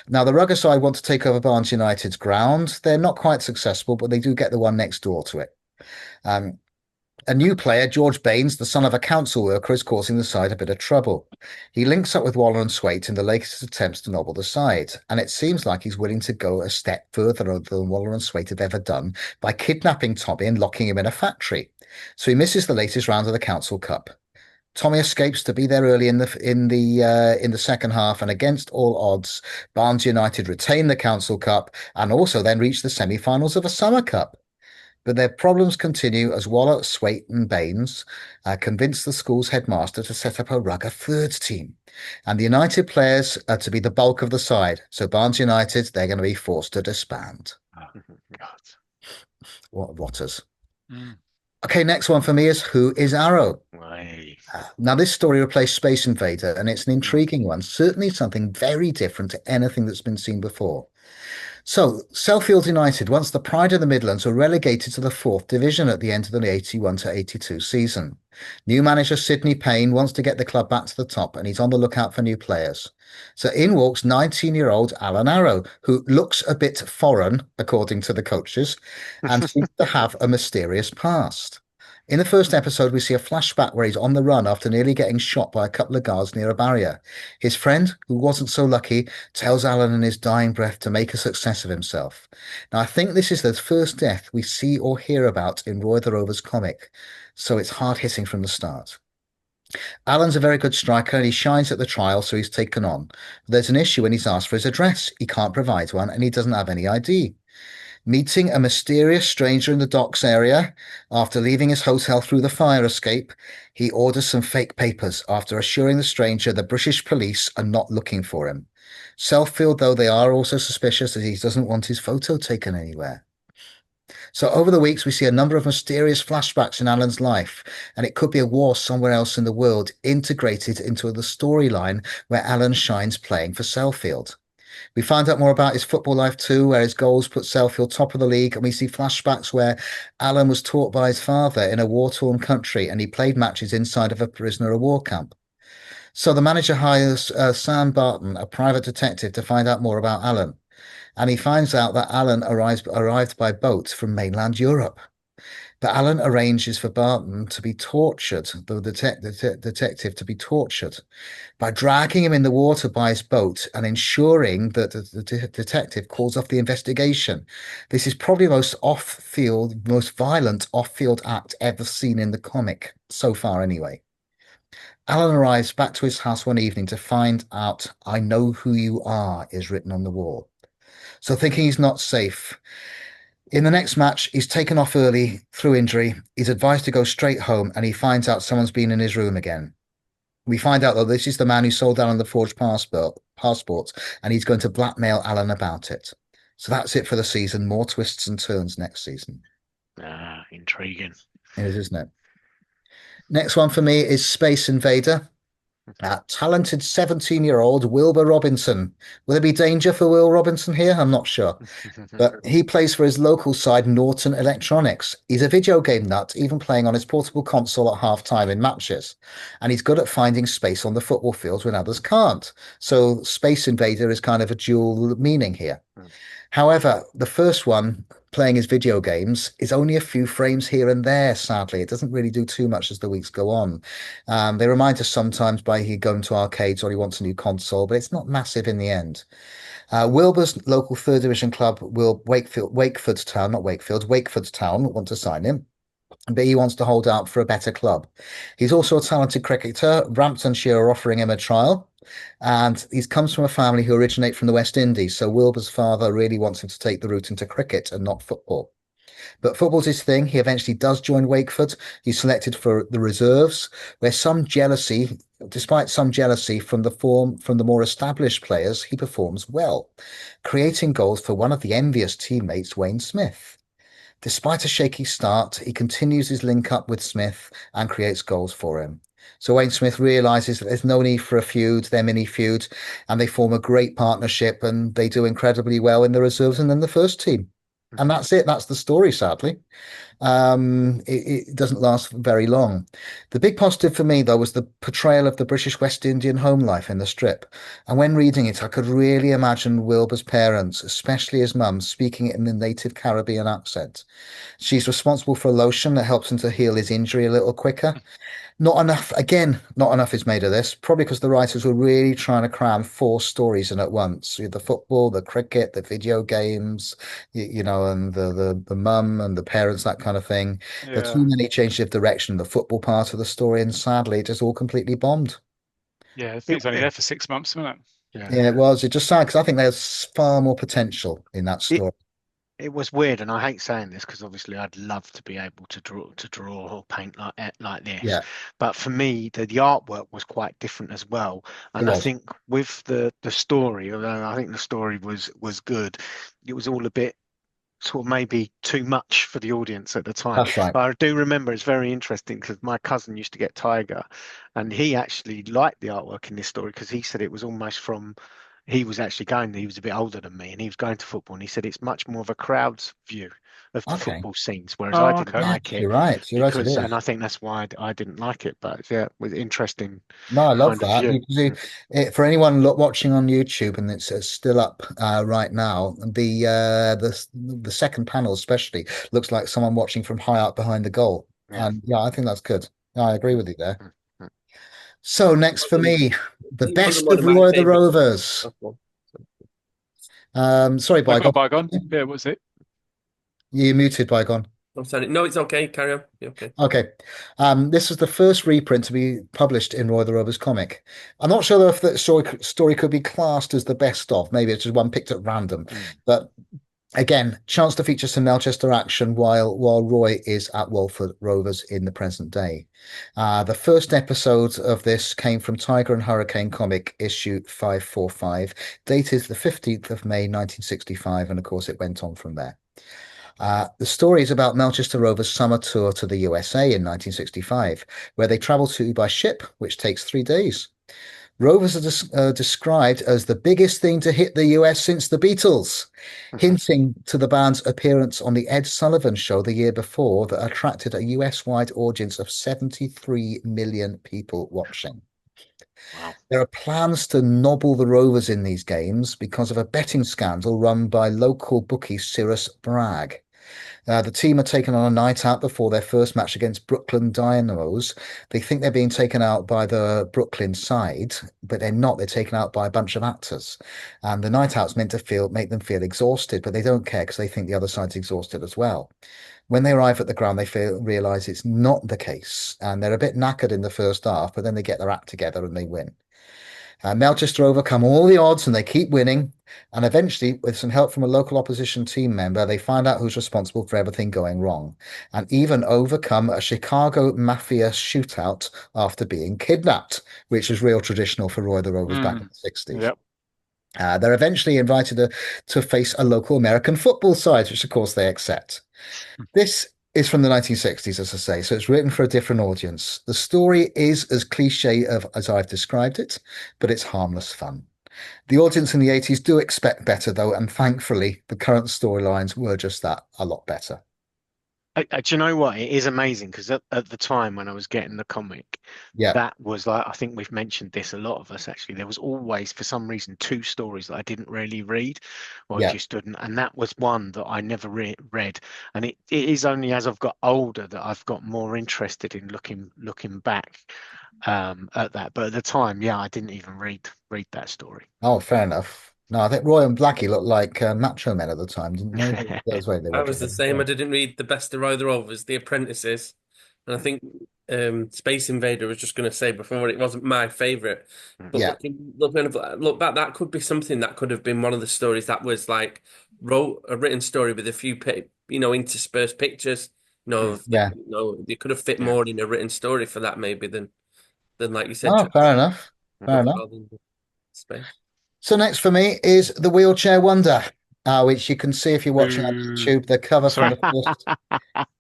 Now, the rugger side want to take over Barnes United's ground. They're not quite successful, but they do get the one next door to it. A new player, George Baines, the son of a council worker, is causing the side a bit of trouble. He links up with Waller and Swait in the latest attempts to nobble the side, and it seems like he's willing to go a step further than Waller and Swait have ever done by kidnapping Tommy and locking him in a factory. So he misses the latest round of the Council Cup. Tommy escapes to be there early in the second half, and against all odds, Barnes United retain the Council Cup and also then reach the semi-finals of a Summer Cup. But their problems continue as Waller, Swait and Baines convince the school's headmaster to set up a rugger thirds team. And the United players are to be the bulk of the side. So Barnes United, they're going to be forced to disband. Oh, God. What rotters. Okay, next one for me is Who is Arrow? Right. Now, this story replaced Space Invader, and it's an intriguing one. Certainly something very different to anything that's been seen before. So, Selfield United, once the pride of the Midlands, were relegated to the 4th Division at the end of the 81 to 82 season. New manager Sidney Payne wants to get the club back to the top, and he's on the lookout for new players. So in walks 19-year-old Alan Arrow, who looks a bit foreign, according to the coaches, and seems to have a mysterious past. In the first episode, we see a flashback where he's on the run after nearly getting shot by a couple of guards near a barrier. His friend, who wasn't so lucky, tells Alan in his dying breath to make a success of himself. Now, I think this is the first death we see or hear about in Roy of the Rovers comic, so it's hard-hitting from the start. Alan's a very good striker and he shines at the trial, so he's taken on. But there's an issue when he's asked for his address. He can't provide one and he doesn't have any ID. Meeting a mysterious stranger in the docks area after leaving his hotel through the fire escape, he orders some fake papers after assuring the stranger the British police are not looking for him. Selfield, though, they are also suspicious as he doesn't want his photo taken anywhere. So over the weeks, we see a number of mysterious flashbacks in Alan's life, and it could be a war somewhere else in the world integrated into the storyline where Alan shines playing for Selfield. We find out more about his football life too, where his goals put Selfield top of the league, and we see flashbacks where Alan was taught by his father in a war-torn country, and he played matches inside of a prisoner of war camp. So the manager hires Sam Barton, a private detective, to find out more about Alan. And he finds out that Alan arrived by boat from mainland Europe. But Alan arranges for Barton to be tortured, the detective to be tortured, by dragging him in the water by his boat and ensuring that the detective calls off the investigation. This is probably the most violent off-field act ever seen in the comic, so far anyway. Alan arrives back to his house one evening to find out "I know who you are" is written on the wall. So thinking he's not safe, in the next match, he's taken off early through injury. He's advised to go straight home, and he finds out someone's been in his room again. We find out, though, this is the man who sold Alan the forged passport, and he's going to blackmail Alan about it. So that's it for the season. More twists and turns next season. Intriguing. It is, isn't it? Next one for me is Space Invader. Talented 17-year-old Wilbur Robinson. Will there be danger for Will Robinson here? I'm not sure. But he plays for his local side, Norton Electronics. He's a video game nut, even playing on his portable console at half-time in matches. And he's good at finding space on the football field when others can't. So Space Invader is kind of a dual meaning here. However, the first one, playing his video games, is only a few frames here and there, sadly. It doesn't really do too much as the weeks go on. They remind us sometimes by he going to arcades or he wants a new console, but it's not massive in the end. Wilbur's local third division club Wakeford Town want to sign him, but he wants to hold out for a better club. He's also a talented cricketer. Ramptonshire are offering him a trial, and he comes from a family who originate from the West Indies, so Wilbur's father really wants him to take the route into cricket and not football. But football's his thing. He eventually does join Wakeford. He's selected for the reserves, where despite some jealousy from the more established players, he performs well, creating goals for one of the envious teammates, Wayne Smith. Despite a shaky start, he continues his link up with Smith and creates goals for him. So Wayne Smith realizes that there's no need for a feud, their mini feud, and they form a great partnership, and they do incredibly well in the reserves and then the first team. And that's it. That's the story, sadly. It doesn't last very long. The big positive for me, though, was the portrayal of the British West Indian home life in the strip. And when reading it, I could really imagine Wilbur's parents, especially his mum, speaking it in the native Caribbean accent. She's responsible for a lotion that helps him to heal his injury a little quicker. Not enough is made of this, probably because the writers were really trying to cram 4 stories in at once. The football, the cricket, the video games, and the mum and the parents, that kind of thing. Yeah. There are too many changes of direction in the football part of the story, and sadly, it just all completely bombed. Yeah, I think it's only there for 6 months, isn't it? Yeah, it was. It just sad because I think there's far more potential in that story. It was weird, and I hate saying this because obviously I'd love to be able to draw or paint like this. Yeah. But for me, the artwork was quite different as well. And I think with the story, although I think the story was good, it was all a bit sort of maybe too much for the audience at the time. That's right. But I do remember it's very interesting because my cousin used to get Tiger, and he actually liked the artwork in this story because he said it was almost from he was actually going. He was a bit older than me, and he was going to football, and he said it's much more of a crowd's view of the Okay. football scenes, whereas I Oh, didn't okay. like it You're right. You're right. It because, and is. I think that's why I didn't like it. But yeah, it was interesting No, I love kind of that. view. You can see it for anyone watching on YouTube, and it's still up right now. The second panel especially looks like someone watching from high up behind the goal, Yeah. and yeah, I think that's good. No, I agree with you there. Mm, mm. So next for me, the He wasn't best one of of my Roy of the favourite. Rovers. Sorry, No, go on, Bygone. Bygone. Yeah, what was it? You muted, Bygone. I'm sorry. No, it's okay. Carry on. You're okay. Okay. This was the first reprint to be published in Roy of the Rovers comic. I'm not sure if that story could be classed as the best of. Maybe it's just one picked at random. But again, chance to feature some Melchester action while Roy is at Walford Rovers in the present day. The first episode of this came from Tiger and Hurricane comic issue 545, dated the 15th of May 1965, and of course it went on from there. The story is about Melchester Rovers' summer tour to the USA in 1965, where they travel to by ship, which takes 3 days. Rovers are described as the biggest thing to hit the US since the Beatles, hinting to the band's appearance on the Ed Sullivan Show the year before that attracted a US-wide audience of 73 million people watching. Wow. There are plans to nobble the Rovers in these games because of a betting scandal run by local bookie Cyrus Bragg. The team are taken on a night out before their first match against Brooklyn Dynamos. They think they're being taken out by the Brooklyn side, but they're not. They're taken out by a bunch of actors. And the night out's meant to make them feel exhausted, but they don't care because they think the other side's exhausted as well. When they arrive at the ground, they realize it's not the case, and they're a bit knackered in the first half, but then they get their act together and they win. Melchester overcome all the odds and they keep winning. And eventually, with some help from a local opposition team member, they find out who's responsible for everything going wrong and even overcome a Chicago mafia shootout after being kidnapped, which is real traditional for Roy of the Rovers back in the 60s. Yep. They're eventually invited to face a local American football side, which of course they accept. This is from the 1960s, as I say, so it's written for a different audience. The story is as cliche as I've described it, but it's harmless fun. The audience in the 80s do expect better, though, and thankfully, the current storylines were just that, a lot better. Do you know what? It is amazing because at the time when I was getting the comic, Yeah, that was like, I think we've mentioned this, a lot of us actually, there was always, for some reason, 2 stories that I didn't really read or yeah. just didn't. And that was one that I never read. And it is only as I've got older that I've got more interested in looking back at that. But at the time, yeah, I didn't even read that story. Oh, fair enough. No, I think Roy and Blackie looked like macho men at the time, didn't they? That was why they I were was the together. same. Yeah. I didn't read the best of Roy of the Rovers, The Apprentices, and I think Space Invader was just going to say before it wasn't my favourite. But Yeah. look back, that could be something that could have been one of the stories that was like wrote a written story with a few interspersed pictures. Yeah. They could have fit Yeah. more in a written story for that maybe than like you said. Oh, fair enough. Fair enough. Space. So next for me is the Wheelchair Wonder, which you can see if you're watching on YouTube. The cover from Sorry. the first.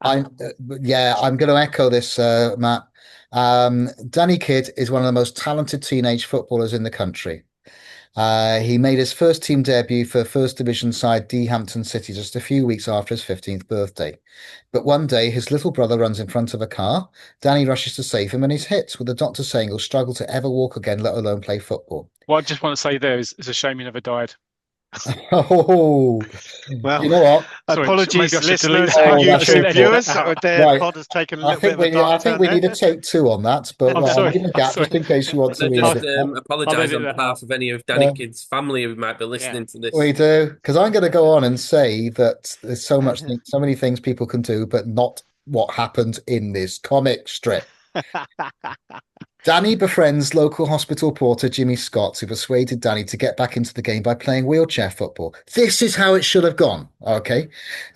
I'm going to echo this, Matt. Danny Kidd is one of the most talented teenage footballers in the country. He made his first team debut for First Division side Hampton City just a few weeks after his 15th birthday. But one day, his little brother runs in front of a car. Danny rushes to save him and he's hit, with the doctor saying he'll struggle to ever walk again, let alone play football. What I just want to say there is it's a shame he never died. Oh, Well, you know what? Sorry, apologies, maybe I should delete listeners that. and Oh, that's YouTube okay. viewers. Their Right. pod has taken a I little bit think of a dark we turn need there. a take 2 on that, but I'm right, sorry. I'll give a gap just in case you want to I read just it. apologise I'll edit on that behalf out. of any of Danny Kidd's family who might be listening to this. We do, because I'm going to go on and say that there's so many things people can do, but not what happened in this comic strip. Danny befriends local hospital porter Jimmy Scott, who persuaded Danny to get back into the game by playing wheelchair football. This is how it should have gone, okay?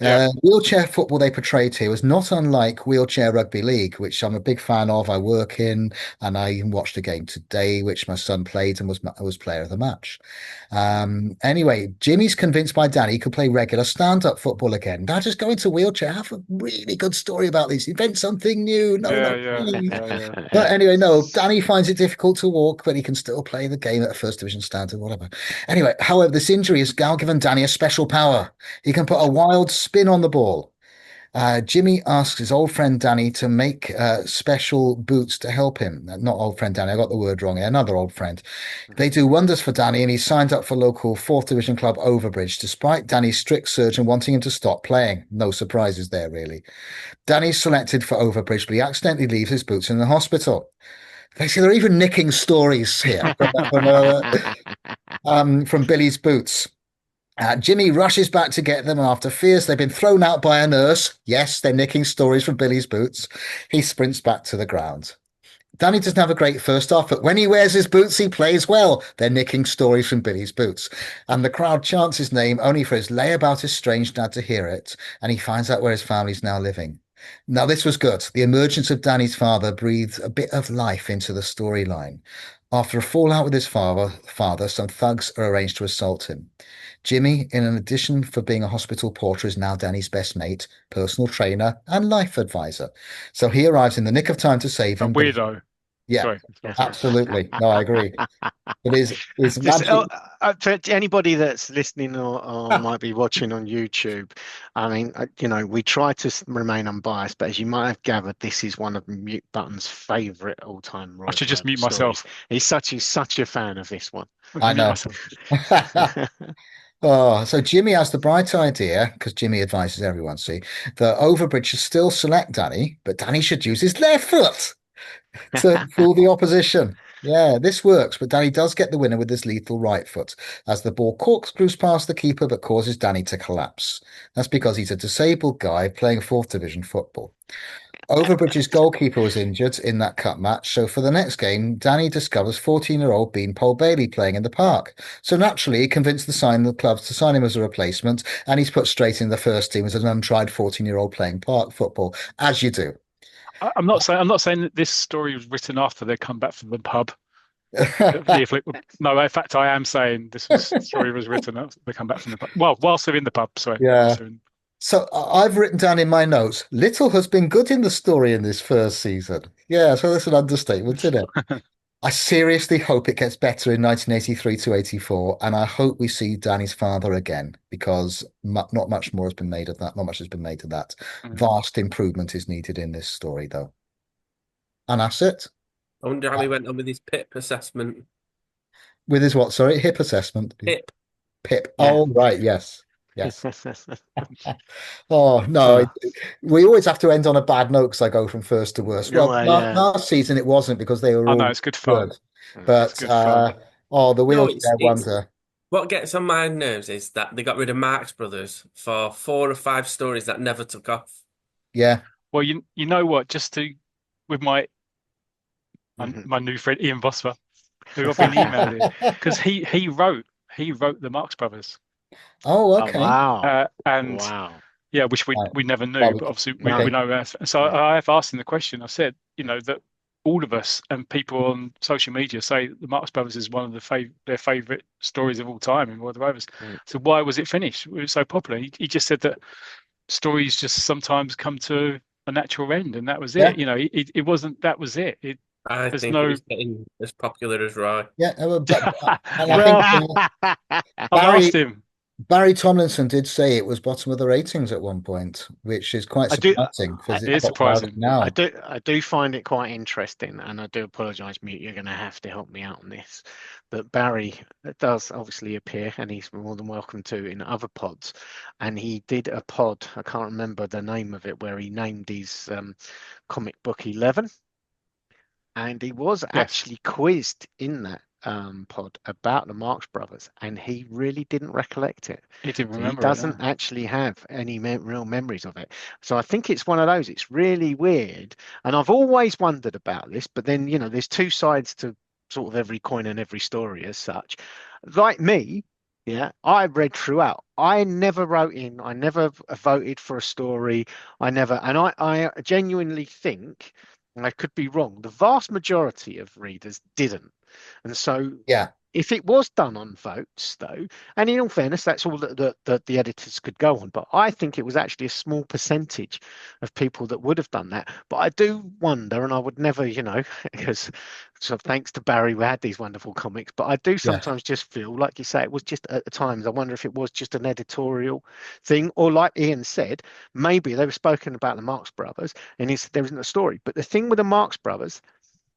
Yeah. Wheelchair football they portrayed here was not unlike wheelchair rugby league, which I'm a big fan of. I work in, and I even watched a game today, which my son played and was player of the match. Anyway, Jimmy's convinced by Danny he could play regular stand-up football again. Now just go into wheelchair, have a really good story about this, invent something new. No, Yeah. But anyway, no, Danny finds it difficult to walk, but he can still play the game at a first division standard, whatever. Anyway, however, this injury has now given Danny a special power. He can put a wild spin on the ball. Jimmy asks his old friend Danny to make special boots to help him. Not old friend Danny, I got the word wrong here. Another old friend. They do wonders for Danny, and he's signed up for local 4th Division club Overbridge, despite Danny's strict surgeon wanting him to stop playing. No surprises there, really. Danny's selected for Overbridge, but he accidentally leaves his boots in the hospital. Basically, they're even nicking stories here from Billy's boots. Jimmy rushes back to get them, and after fears they've been thrown out by a nurse. Yes, they're nicking stories from Billy's boots. He sprints back to the ground. Danny doesn't have a great first half, but when he wears his boots, he plays well. They're nicking stories from Billy's boots. And the crowd chants his name only for his layabout his strange dad to hear it, and he finds out where his family's now living. Now, this was good. The emergence of Danny's father breathed a bit of life into the storyline. After a fallout with his father, some thugs are arranged to assault him. Jimmy, in addition for being a hospital porter, is now Danny's best mate, personal trainer, and life advisor. So he arrives in the nick of time to save him. Weirdo. Yeah, Sorry. absolutely. No, I agree. It is for anybody that's listening or might be watching on YouTube. I mean, we try to remain unbiased, but as you might have gathered, this is one of Mute Button's favourite all-time. I should just mute myself. He's such a fan of this one. I know. Oh, so Jimmy has the bright idea, because Jimmy advises everyone, see, that Overbridge should still select Danny, but Danny should use his left foot to fool the opposition. Yeah, this works, but Danny does get the winner with his lethal right foot as the ball corkscrews past the keeper but causes Danny to collapse. That's because he's a disabled guy playing 4th Division football. Overbridge's goalkeeper was injured in that cup match, so for the next game, Danny discovers 14-year-old Beanpole Bailey playing in the park. So naturally, he convinced the clubs to sign him as a replacement, and he's put straight in the first team as an untried 14-year-old playing park football, as you do. I'm not saying that this story was written after they come back from the pub. No, in fact, I am saying this story was written after they come back from the pub. Well, whilst they're in the pub, sorry. Yeah. So I've written down in my notes, little has been good in the story in this first season. Yeah, so that's an understatement, isn't it? I seriously hope it gets better in 1983 to 84, and I hope we see Danny's father again, because not much more has been made of that. Not much has been made of that. Vast improvement is needed in this story, though. And that's it. I wonder how he went on with his PIP assessment. With his what? Sorry, hip assessment. PIP. Yeah. Oh, right. Yes. Oh no, we always have to end on a bad note because I go from first to worst. Well, last season it wasn't because they were all it's good fun. But the wheelchair wonder. What gets on my nerves is that they got rid of Marx Brothers for 4 or 5 stories that never took off. Yeah. Well, you know what? With my new friend Ian Vosper, who I've been emailing, because he wrote the Marx Brothers. Oh, okay. Oh, wow. Yeah, which we never knew, but obviously we know. So I have asked him the question. I said, that all of us and people on social media say the Marx Brothers is one of their favourite stories of all time in Roy of the Rovers. So why was it finished? It was so popular. He just said that stories just sometimes come to a natural end, and that was it. It wasn't. That was it. I think it was getting as popular as Roy. Yeah, I've asked him. Barry Tomlinson did say it was bottom of the ratings at one point, which is quite surprising. It is surprising. Now. I do find it quite interesting, and I do apologise, Mute. You're going to have to help me out on this. But Barry does obviously appear, and he's more than welcome to in other pods. And he did a pod, I can't remember the name of it, where he named his comic book 11. And he was actually quizzed in that pod about the Marx Brothers, and he really didn't recollect it. He didn't remember. He doesn't actually have any real memories of it. So I think it's one of those. It's really weird, and I've always wondered about this. But then there's two sides to sort of every coin and every story as such. Like me, I read throughout. I never wrote in. I never voted for a story. I genuinely think. And I could be wrong. The vast majority of readers didn't, and so if it was done on votes, though, and in all fairness, that's all that the editors could go on. But I think it was actually a small percentage of people that would have done that. But I do wonder, and I would never, because so thanks to Barry, we had these wonderful comics. But I do Yeah. sometimes just feel, like you say, it was just at the times. I wonder if it was just an editorial thing, or like Ian said, maybe they were spoken about the Marx Brothers, and there isn't a story. But the thing with the Marx Brothers,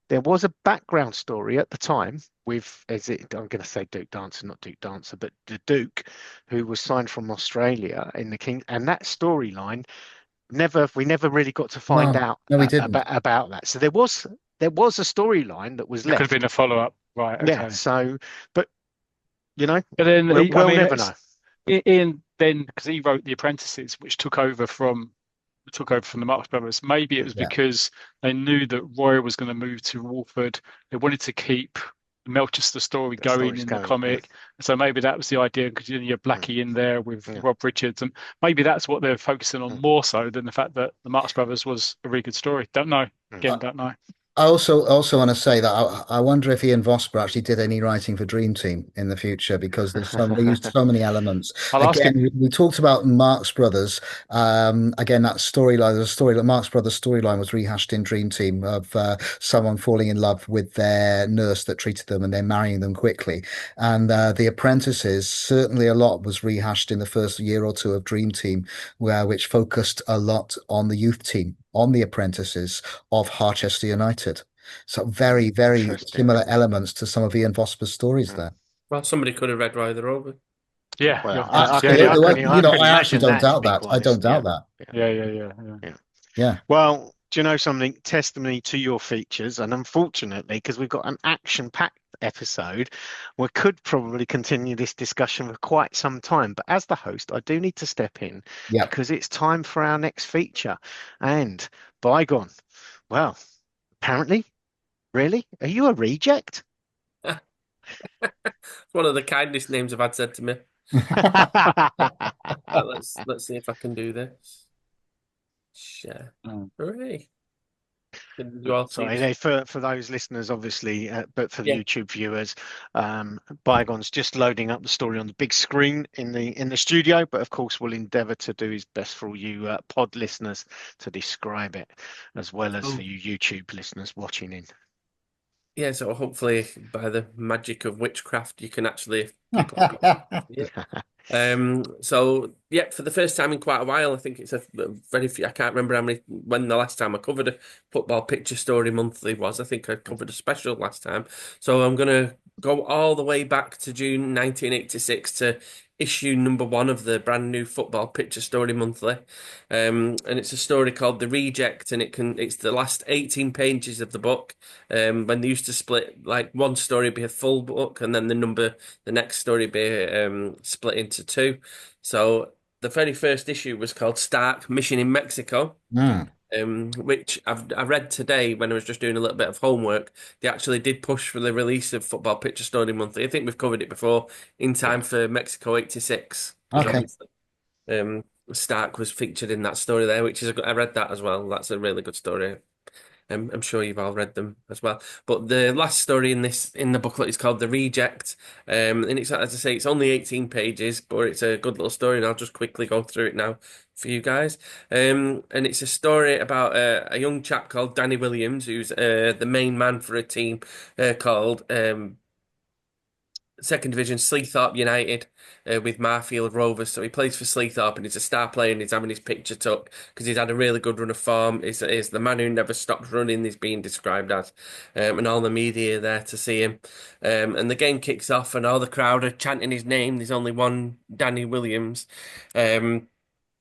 there was a background story at the time with, I'm going to say Duke Dancer, not Duke Dancer, but the Duke, who was signed from Australia in the King, and that storyline we never really got to find No, out no, we didn't. about that. So there was a storyline that was It could have left. been a follow-up, right? Yeah. Okay. So, but But then we'll never know. Ian then, because he wrote The Apprentices, which took over from the Marx Brothers. Maybe it was Yeah. because they knew that Roy was going to move to Walford. They wanted to keep the Melchester story going in the comic. So maybe that was the idea, because you have Blackie in there with Rob Richards, and maybe that's what they're focusing on more so than the fact that the Marx Brothers was a really good story. Don't know. Again, don't know. I also want to say that I wonder if Ian Vosper actually did any writing for Dream Team in the future, because they used so many elements. I'll ask him. Again, we talked about Marx Brothers. Again, that storyline, the Marx Brothers storyline was rehashed in Dream Team of someone falling in love with their nurse that treated them and then marrying them quickly. And The Apprentices, certainly a lot was rehashed in the first year or two of Dream Team, which focused a lot on the youth team, on the apprentices of Harchester United. So very, very similar elements to some of Ian Vosper's stories there. Well, somebody could have read Roy of The Rovers. Yeah, well, I actually don't doubt that. I don't doubt that. Yeah. Well, do you know something? Testimony to your features, and unfortunately, because we've got an action-packed episode, we could probably continue this discussion for quite some time. But as the host, I do need to step in because it's time for our next feature. And Bygone, well, apparently, really, are you a reject? One of the kindest names I've had said to me. Let's see if I can do this. Share. Hooray. Sorry, for those listeners, obviously, but for the YouTube viewers, Bygone's just loading up the story on the big screen in the studio. But of course, we'll endeavour to do his best for all you pod listeners to describe it, as well as for you YouTube listeners watching in. Yeah, so hopefully by the magic of witchcraft, you can actually. So yeah, for the first time in quite a while, I think it's a very few. I can't remember when the last time I covered a football picture story monthly was. I think I covered a special last time. So I'm gonna go all the way back to June 1986 to issue number 1 of the brand new football picture story monthly, and it's a story called The Reject, and it's the last 18 pages of the book. When they used to split, like one story be a full book, and then the next story be split into 2. So the very first issue was called Stark Mission in Mexico. Which I read today when I was just doing a little bit of homework. They actually did push for the release of Football Picture Story Monthly. I think we've covered it before, in time for Mexico '86. Okay. Stark was featured in that story there, I read that as well. That's a really good story. I'm sure you've all read them as well. But the last story in the booklet is called The Reject. And it's, as I say, it's only 18 pages, but it's a good little story, and I'll just quickly go through it now for you guys. And it's a story about a young chap called Danny Williams, who's the main man for a team called Second Division Sleethorpe United with Marfield Rovers. So he plays for Sleethorpe, and he's a star player, and he's having his picture took because he's had a really good run of form. He's the man who never stops running, he's being described as. And all the media are there to see him. And the game kicks off, and all the crowd are chanting his name. There's only one Danny Williams.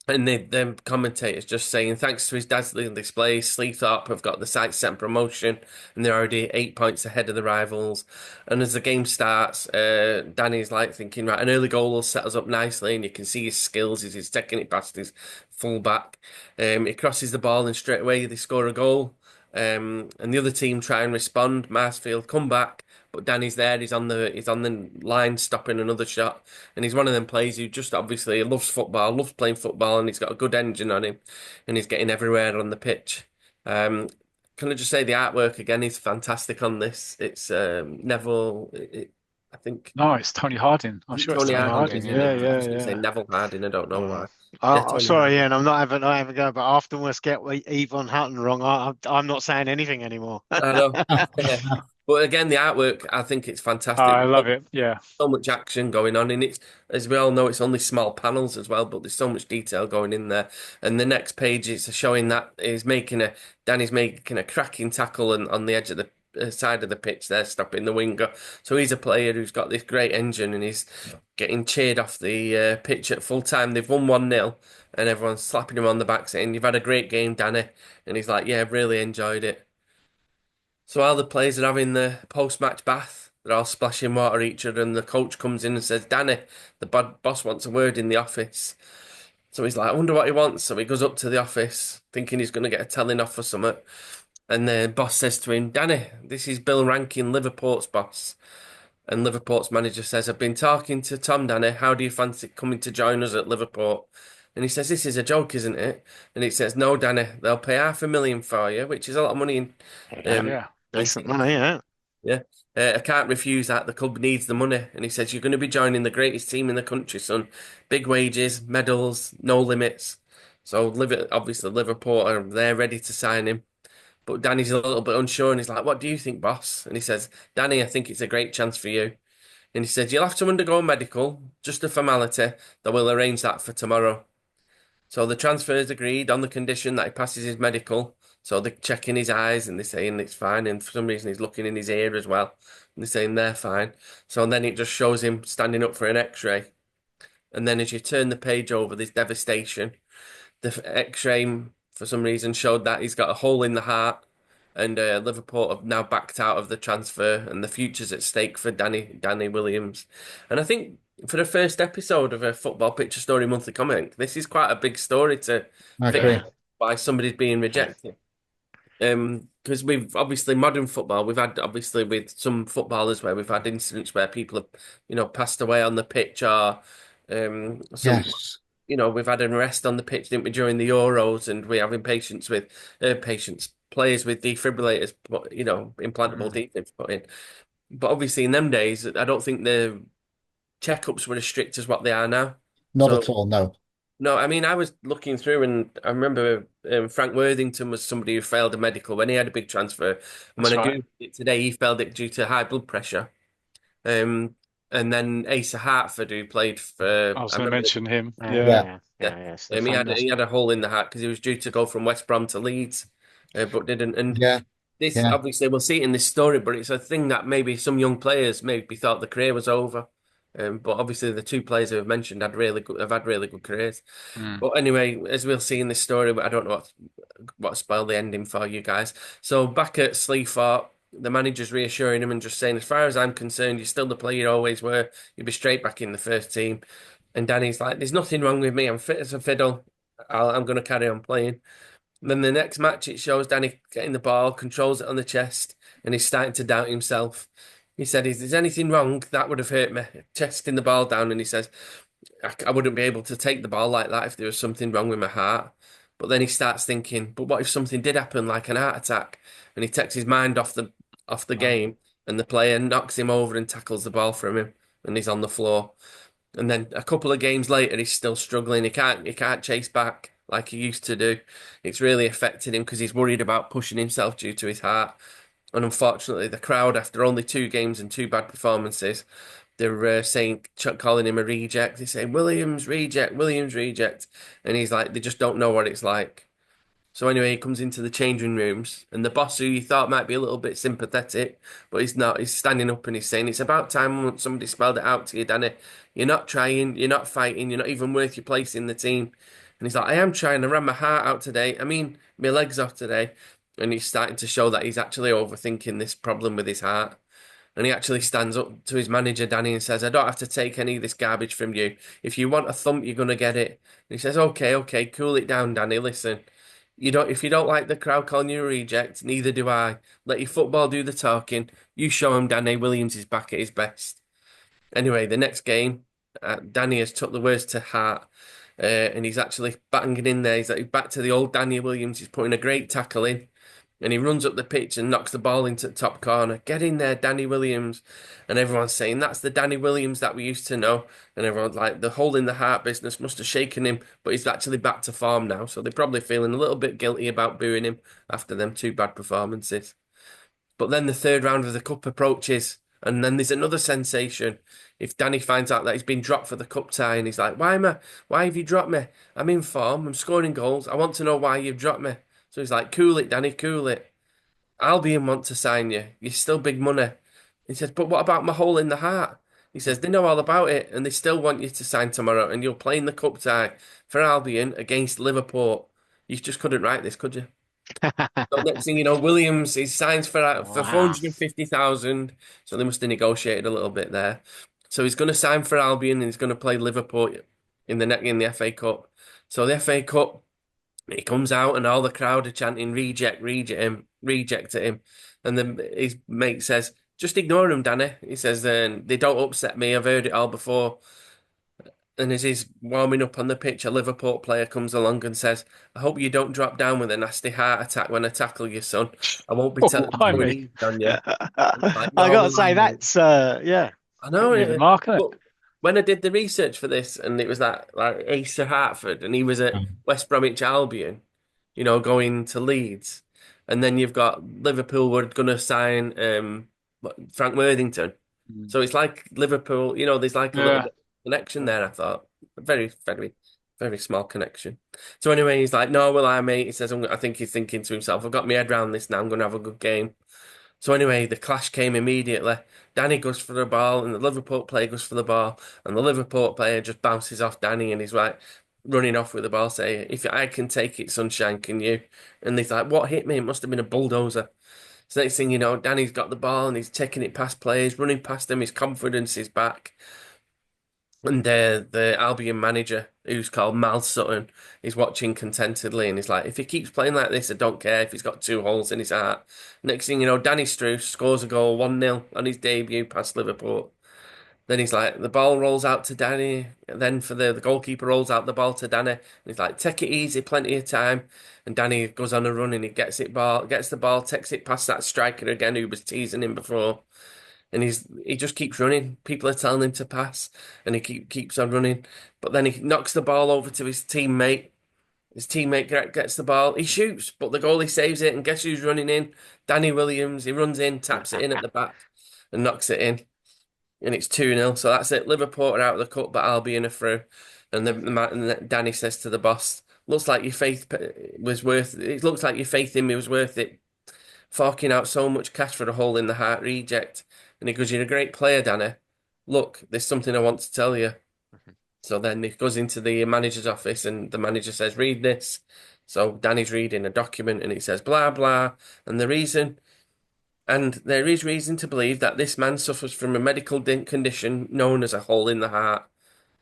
And the commentators just saying, thanks to his dazzling display, Sleethorpe have got the sights set on promotion, and they're already 8 points ahead of the rivals. And as the game starts, Danny's like thinking, right, an early goal will set us up nicely, and you can see his skills as he's taking it past his full back. He crosses the ball, and straight away they score a goal. And the other team try and respond. Marsfield come back, but Danny's there. He's on the line stopping another shot, and he's one of them players who just obviously loves football, loves playing football, and he's got a good engine on him, and he's getting everywhere on the pitch. Can I just say the artwork again is fantastic on this? It's Neville. I think. No, it's Tony Harding. I'm Is it sure it's Tony Tony Harding, Harding. isn't it? Yeah, I yeah, was going to say yeah. Neville Harding. I don't know why. Tony Sorry, Harding. Ian, I'm not having a go, but I often must get Yvonne Houghton wrong. I'm not saying anything anymore. I know. But again, the artwork, I think it's Oh, fantastic. I love it. Yeah. So much action going on, and it's, as we all know, it's only small panels as well, but there's so much detail going in there. And the next page is showing that Danny's making a cracking tackle on the edge of the side of the pitch there, stopping the winger. So he's a player who's got this great engine, and he's getting cheered off the pitch at full time. They've won 1-0, and everyone's slapping him on the back saying, "You've had a great game, Danny." And he's like, "Yeah, I've really enjoyed it." So while the players are having the post-match bath, they're all splashing water at each other, and the coach comes in and says, "Danny, the boss wants a word in the office." So he's like, "I wonder what he wants." So he goes up to the office, thinking he's going to get a telling off for something. And the boss says to him, "Danny, this is Bill Rankin, Liverpool's boss." And Liverpool's manager says, "I've been talking to Tom, Danny. How do you fancy coming to join us at Liverpool?" And he says, "This is a joke, isn't it?" And he says, "No, Danny, they'll pay 500,000 for you," which is a lot of money Yeah, um, Yeah. in decent money, yeah. yeah. I can't refuse that. The club needs the money. And he says, "You're going to be joining the greatest team in the country, son. Big wages, medals, no limits." So, obviously, Liverpool are there ready to sign him. But Danny's a little bit unsure and he's like, "What do you think, boss?" And he says, "Danny, I think it's a great chance for you." And he says, "You'll have to undergo a medical, just a formality, that we'll arrange that for tomorrow." So the transfer is agreed on the condition that he passes his medical. So they're checking his eyes and they're saying it's fine. And for some reason, he's looking in his ear as well. And they're saying they're fine. So then it just shows him standing up for an x-ray. And then as you turn the page over, there's devastation. The x-ray, for some reason, showed that he's got a hole in the heart. And Liverpool have now backed out of the transfer, and the future's at stake for Danny Williams. And I think for the first episode of a Football Picture Story Monthly Comic, this is quite a big story to I fix agree. why somebody's being rejected. Because we've obviously modern football, we've had obviously with some footballers where we've had incidents where people have, passed away on the pitch, or some Yes. we've had an arrest on the pitch, didn't we, during the Euros, and we're having patients with players with defibrillators, implantable Mm. defibs put in. But obviously, in them days, I don't think the checkups were as strict as what they are now. Not So, at all, no. no, I mean, I was looking through, and I remember Frank Worthington was somebody who failed a medical when he had a big transfer. And when That's I right. googled it today, he failed it due to high blood pressure. Um, and then Asa Hartford, who played for, I was I going to remember. mention him. Yeah, Yeah. Yeah. yeah, Yeah, yeah, yes, he had famous. he had a hole in the heart because he was due to go from West Brom to Leeds, but didn't. And Yeah. this, Yeah. obviously, we'll see it in this story, but it's a thing that maybe some young players maybe thought the career was over. But obviously, the two players who have mentioned have had really good careers. Mm. But anyway, as we'll see in this story, I don't know what spoiled the ending for you guys. So back at Sleaford, the manager's reassuring him and just saying, "As far as I'm concerned, you're still the player you always were. You'll be straight back in the first team." And Danny's like, "There's nothing wrong with me. I'm fit as a fiddle. I'm going to carry on playing." And then the next match, it shows Danny getting the ball, controls it on the chest, and he's starting to doubt himself. He said, "If there's anything wrong, that would have hurt me." Chesting the ball down, and he says, I wouldn't be able to take the ball like that if there was something wrong with my heart." But then he starts thinking, "But what if something did happen, like an heart attack?" And he takes his mind off the game, and the player knocks him over and tackles the ball from him, and he's on the floor. And then a couple of games later, he's still struggling. He can't chase back like he used to do. It's really affected him because he's worried about pushing himself due to his heart. And unfortunately, the crowd, after only 2 games and 2 bad performances, they're calling him a reject. They say, "Williams reject, Williams reject," and he's like, they just don't know what it's like. So anyway, he comes into the changing rooms, and the boss, who you thought might be a little bit sympathetic, but he's not. He's standing up and he's saying, "It's about time somebody spelled it out to you, Danny. You're not trying, you're not fighting, you're not even worth your place in the team." And he's like, "I am trying. I ran my heart out today. I mean, my legs off today." And he's starting to show that he's actually overthinking this problem with his heart. And he actually stands up to his manager, Danny, and says, "I don't have to take any of this garbage from you. If you want a thump, you're going to get it." And he says, "Okay, okay, cool it down, Danny. Listen, if you don't like the crowd calling you a reject, neither do I. Let your football do the talking. You show him Danny Williams is back at his best." Anyway, the next game, Danny has took the words to heart, and he's actually banging in there. He's like back to the old Danny Williams. He's putting a great tackle in. and he runs up the pitch and knocks the ball into the top corner. Get in there, Danny Williams. And everyone's saying, that's the Danny Williams that we used to know. And everyone's like, the hole in the heart business must have shaken him, but he's actually back to form now. So they're probably feeling a little bit guilty about booing him after them 2 bad performances. But then the third round of the cup approaches, and then there's another sensation. If Danny finds out that he's been dropped for the cup tie, and he's like, why have you dropped me? I'm in form, I'm scoring goals. I want to know why you've dropped me. So he's like, cool it, Danny, cool it. Albion want to sign you. You're still big money. He says, but what about my hole in the heart? He says, they know all about it, and they still want you to sign tomorrow, and you'll play in the cup tie for Albion against Liverpool. You just couldn't write this, could you? So next thing you know, Williams he signs for Wow. 450,000. So they must have negotiated a little bit there. So he's going to sign for Albion and he's going to play Liverpool in the FA Cup. So the FA Cup, he comes out and all the crowd are chanting reject, reject at him. And then his mate says, just ignore him, Danny. He says, they don't upset me. I've heard it all before. And as he's warming up on the pitch, a Liverpool player comes along and says, I hope you don't drop down with a nasty heart attack when I tackle you, son. I won't be Blimey. going easy on you. Like, I no, got to say, blimey. that's, yeah. I know Leave a it. mark on it. But when I did the research for this, and it was that like Asa Hartford, and he was at West Bromwich Albion, going to Leeds, and then you've got Liverpool were going to sign Frank Worthington, so it's like Liverpool, there's like a little bit of connection there. I thought very, very, very small connection. So anyway, he's like, "No, well, mate." He says, "I think he's thinking to himself, I've got my head around this now. I'm going to have a good game." So anyway, the clash came immediately. Danny goes for the ball, and the Liverpool player goes for the ball, and the Liverpool player just bounces off Danny, and he's like running off with the ball, saying, "If I can take it, sunshine, can you?" And he's like, "What hit me? It must have been a bulldozer." So next thing you know, Danny's got the ball and he's taking it past players, running past them. His confidence is back. And the Albion manager, who's called Mal Sutton, is watching contentedly and he's like, if he keeps playing like this, I don't care if he's got 2 holes in his heart. Next thing you know, Danny Struce scores a goal 1-0 on his debut past Liverpool. Then he's like, the ball rolls out to Danny. And then for the goalkeeper rolls out the ball to Danny. And he's like, take it easy, plenty of time. And Danny goes on a run and he gets the ball, takes it past that striker again who was teasing him before. And he just keeps running. People are telling him to pass, and he keeps on running. But then he knocks the ball over to his teammate. His teammate gets the ball. He shoots, but the goalie saves it. And guess who's running in? Danny Williams. He runs in, taps it in at the back, and knocks it in. And it's 2-0. So that's it. Liverpool are out of the cup, but Albion are through. And then Danny says to the boss, "Looks like your faith was worth. It looks like your faith in me was worth it. Forking out so much cash for a hole in the heart reject." And he goes, "You're a great player, Danny. Look, there's something I want to tell you." So then he goes into the manager's office and the manager says, "Read this." So Danny's reading a document and it says, blah, blah. And there is reason to believe that this man suffers from a medical condition known as a hole in the heart.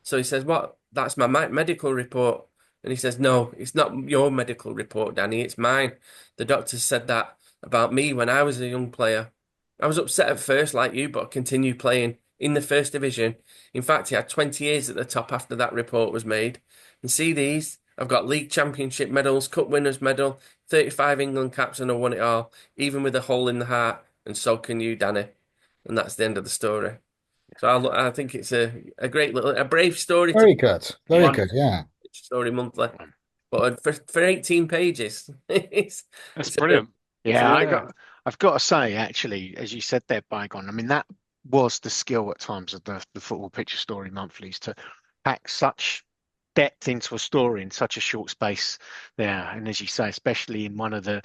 So he says, "What? That's my medical report." And he says, "No, it's not your medical report, Danny. It's mine. The doctor said that about me when I was a young player. I was upset at first, like you, but continued playing in the first division. In fact, he had 20 years at the top after that report was made. And see these? I've got league championship medals, cup winners medal, 35 England caps, and I won it all, even with a hole in the heart. And so can you, Danny." And that's the end of the story. So I think it's a great a brave story. Very good. Very good. Yeah. Story monthly. But for 18 pages, it's brilliant. I've got to say, actually, as you said there, Bygone, I mean, that was the skill at times of the Football Picture Story monthlies to pack such depth into a story in such a short space there. And as you say, especially in one of the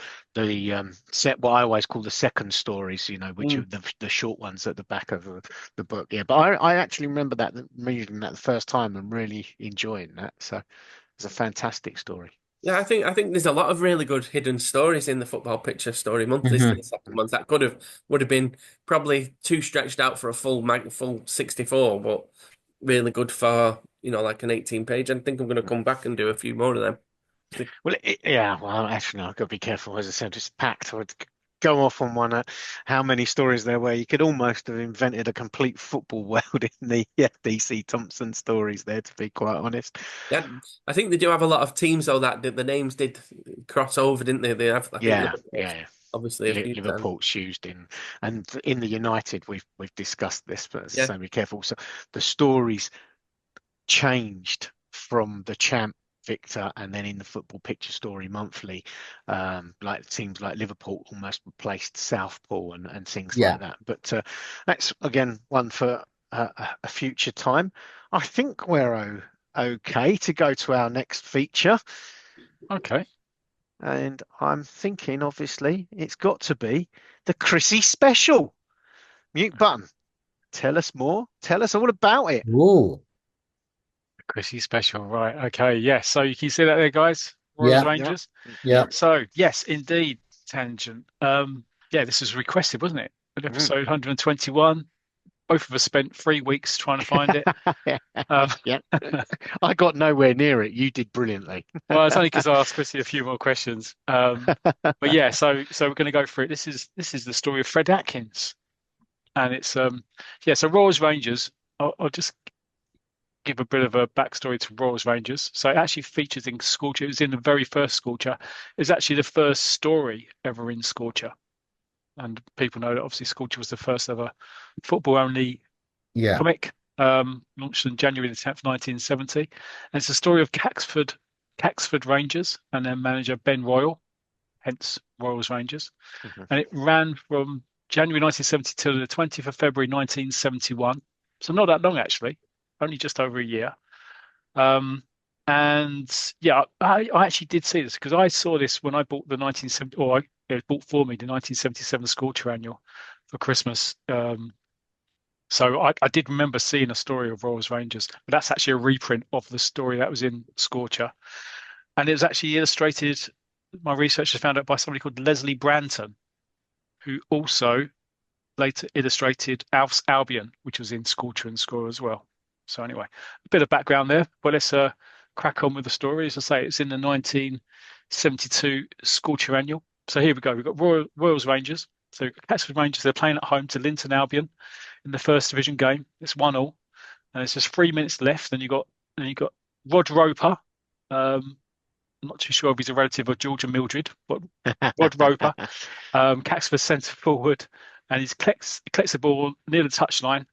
set, what I always call the second stories, which are the short ones at the back of the book. Yeah, but I actually remember reading that the first time and really enjoying that. So it's a fantastic story. Yeah, I think there's a lot of really good hidden stories in the Football Picture Story monthlies. The second ones that would have been probably too stretched out for a full 64, but really good for like an 18-page. I think I'm going to come back and do a few more of them. Well, actually, I've got to be careful. As I said, it's packed. I would go off on one how many stories there were. You could almost have invented a complete football world in the DC Thompson stories there, to be quite honest. Yeah, I think they do have a lot of teams, though, that the names did cross over, didn't they? They have, Yeah. obviously a few times. Liverpool's used in, and in the United we've discussed this, but Yeah. so be careful. So the stories changed from the champ Victor, and then in the Football Picture Story Monthly, like teams like Liverpool almost replaced Southpaw and things Yeah. like that. But that's again one for a future time. I think we're okay to go to our next feature. Okay. And I'm thinking, obviously, it's got to be the Chrissy special. Mute button. Tell us more. Tell us all about it. Ooh. Chrissy special, right? Okay, yes. So you can see that there, guys. Royals Yeah. Rangers. Yeah. So yes, indeed, tangent. Yeah, this was requested, wasn't it? At episode 121. Both of us spent 3 weeks trying to find it. Yeah, I got nowhere near it. You did brilliantly. Well, it's only because I asked Chrissy a few more questions. But yeah, so we're going to go through it. This is the story of Fred Atkins, and it's yeah. So Royals Rangers. I'll just give a bit of a backstory to Royals Rangers. So it actually features in Scorcher. It was in the very first Scorcher. It's actually the first story ever in Scorcher. And people know that obviously Scorcher was the first ever football-only Yeah. comic, launched on January the 10th, 1970. And it's the story of Caxford Rangers and their manager Ben Royal, hence Royals Rangers. And it ran from January 1972 to the 20th of February 1971. So not that long, actually, only just over a year. And yeah, I actually did see this because I saw this when I bought the 1970, or it bought for me the 1977 Scorcher Annual for Christmas. So I did remember seeing a story of Royals Rangers, but that's actually a reprint of the story that was in Scorcher. And it was actually illustrated, my researchers found out, by somebody called Leslie Branton, who also later illustrated Alf's Albion, which was in Scorcher and Score as well. So anyway, a bit of background there, but let's crack on with the story. As I say, it's in the 1972 Scorcher Annual. So here we go. We've got Royals Rangers. So Caxford Rangers, they're playing at home to Linton Albion in the first division game. It's 1-1, and it's just 3 minutes left. And you got Rod Roper. I'm not too sure if he's a relative of George and Mildred, but Rod Roper, Caxford centre forward, and he collects the ball near the touchline,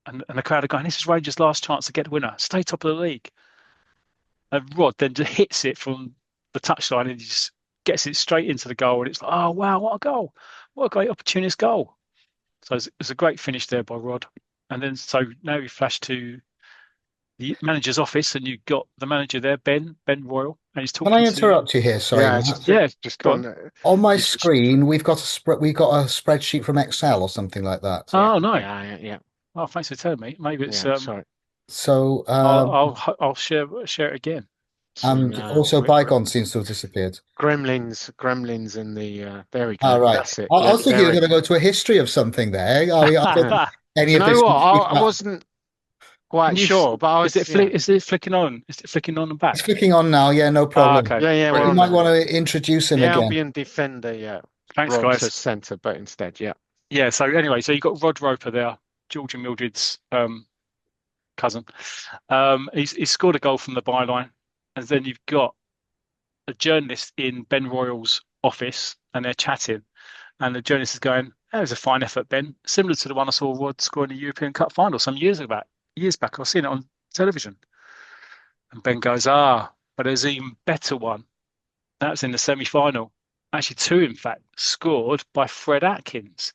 and the crowd are going, "This is Rangers' last chance to get the winner, stay top of the league." And Rod then just hits it from the touchline, and he just gets it straight into the goal, and it's like, "Oh wow, what a goal! What a great opportunist goal!" So it's a great finish there by Rod. And then so now we flash to the manager's office, and you've got the manager there, Ben Royal, and he's talking. Can I interrupt you here? Sorry, Yeah, Matt. just go on. On my screen, we've got a spreadsheet from Excel or something like that. Oh no! Yeah. Oh, thanks for telling me. Maybe it's Sorry. So I'll share it again. and also Bygone seems to have disappeared. Gremlins, and the there we go. All right. That's it. I was thinking you were going to go to a history of something there. Are we any You of know this? what? I wasn't quite sure, but I was. Is it flicking on? Is it flicking on and back? It's clicking on now. Yeah, no problem. Okay. Yeah. You might want to introduce him the again. Albion defender. Yeah. Thanks, Royals guys. centre, but instead, yeah. Yeah. So anyway, so you got Rod Roper there, George and Mildred's cousin. He's scored a goal from the byline, and then you've got a journalist in Ben Royal's office, and they're chatting, and the journalist is going, "That was a fine effort, Ben. Similar to the one I saw Rod score in the European Cup final some years back. I've seen it on television." And Ben goes, but there's an even better one. That's in the semi-final. Actually, two, in fact, scored by Fred Atkins.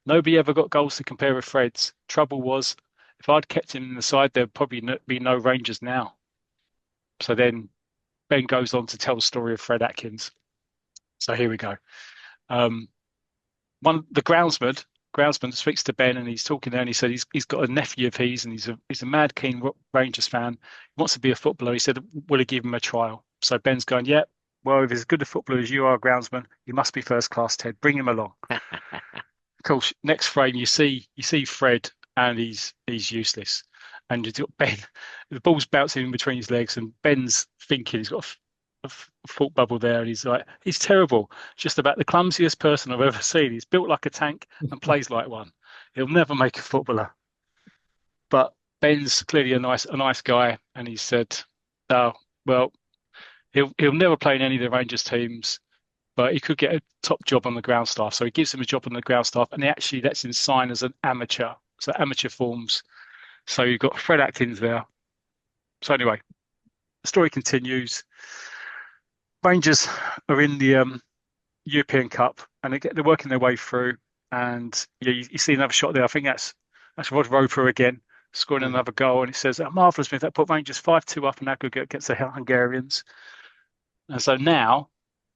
Nobody ever got goals to compare with Fred's. Trouble was, if I'd kept him in the side, there'd probably be no Rangers now. So then Ben goes on to tell the story of Fred Atkins. So here we go. The groundsman speaks to Ben, and he's talking there, and he said he's got a nephew of his, and he's a mad keen Rangers fan. He wants to be a footballer. He said, "Will he give him a trial?" So Ben's going, "Yeah. Well, if he's as good a footballer as you are, groundsman, he must be first class, Ted. Bring him along." Of course, next frame you see Fred, and he's useless, and you've got Ben. The ball's bouncing in between his legs, and Ben's thinking he's got a thought bubble there, and he's like, "He's terrible. Just about the clumsiest person I've ever seen. He's built like a tank and plays like one. He'll never make a footballer." But Ben's clearly a nice guy, and he said, "Oh well, he'll never play in any of the Rangers teams. but he could get a top job on the ground staff. So he gives him a job on the ground staff, and he actually lets him sign as an amateur. So amateur forms. So you've got Fred Atkins there. So anyway, the story continues. Rangers are in the European Cup, and they're working their way through. And you see another shot there. I think that's Rod Roper again scoring another goal, and it says a marvellous move that put Rangers 5-2 up in aggregate against the Hungarians. And so now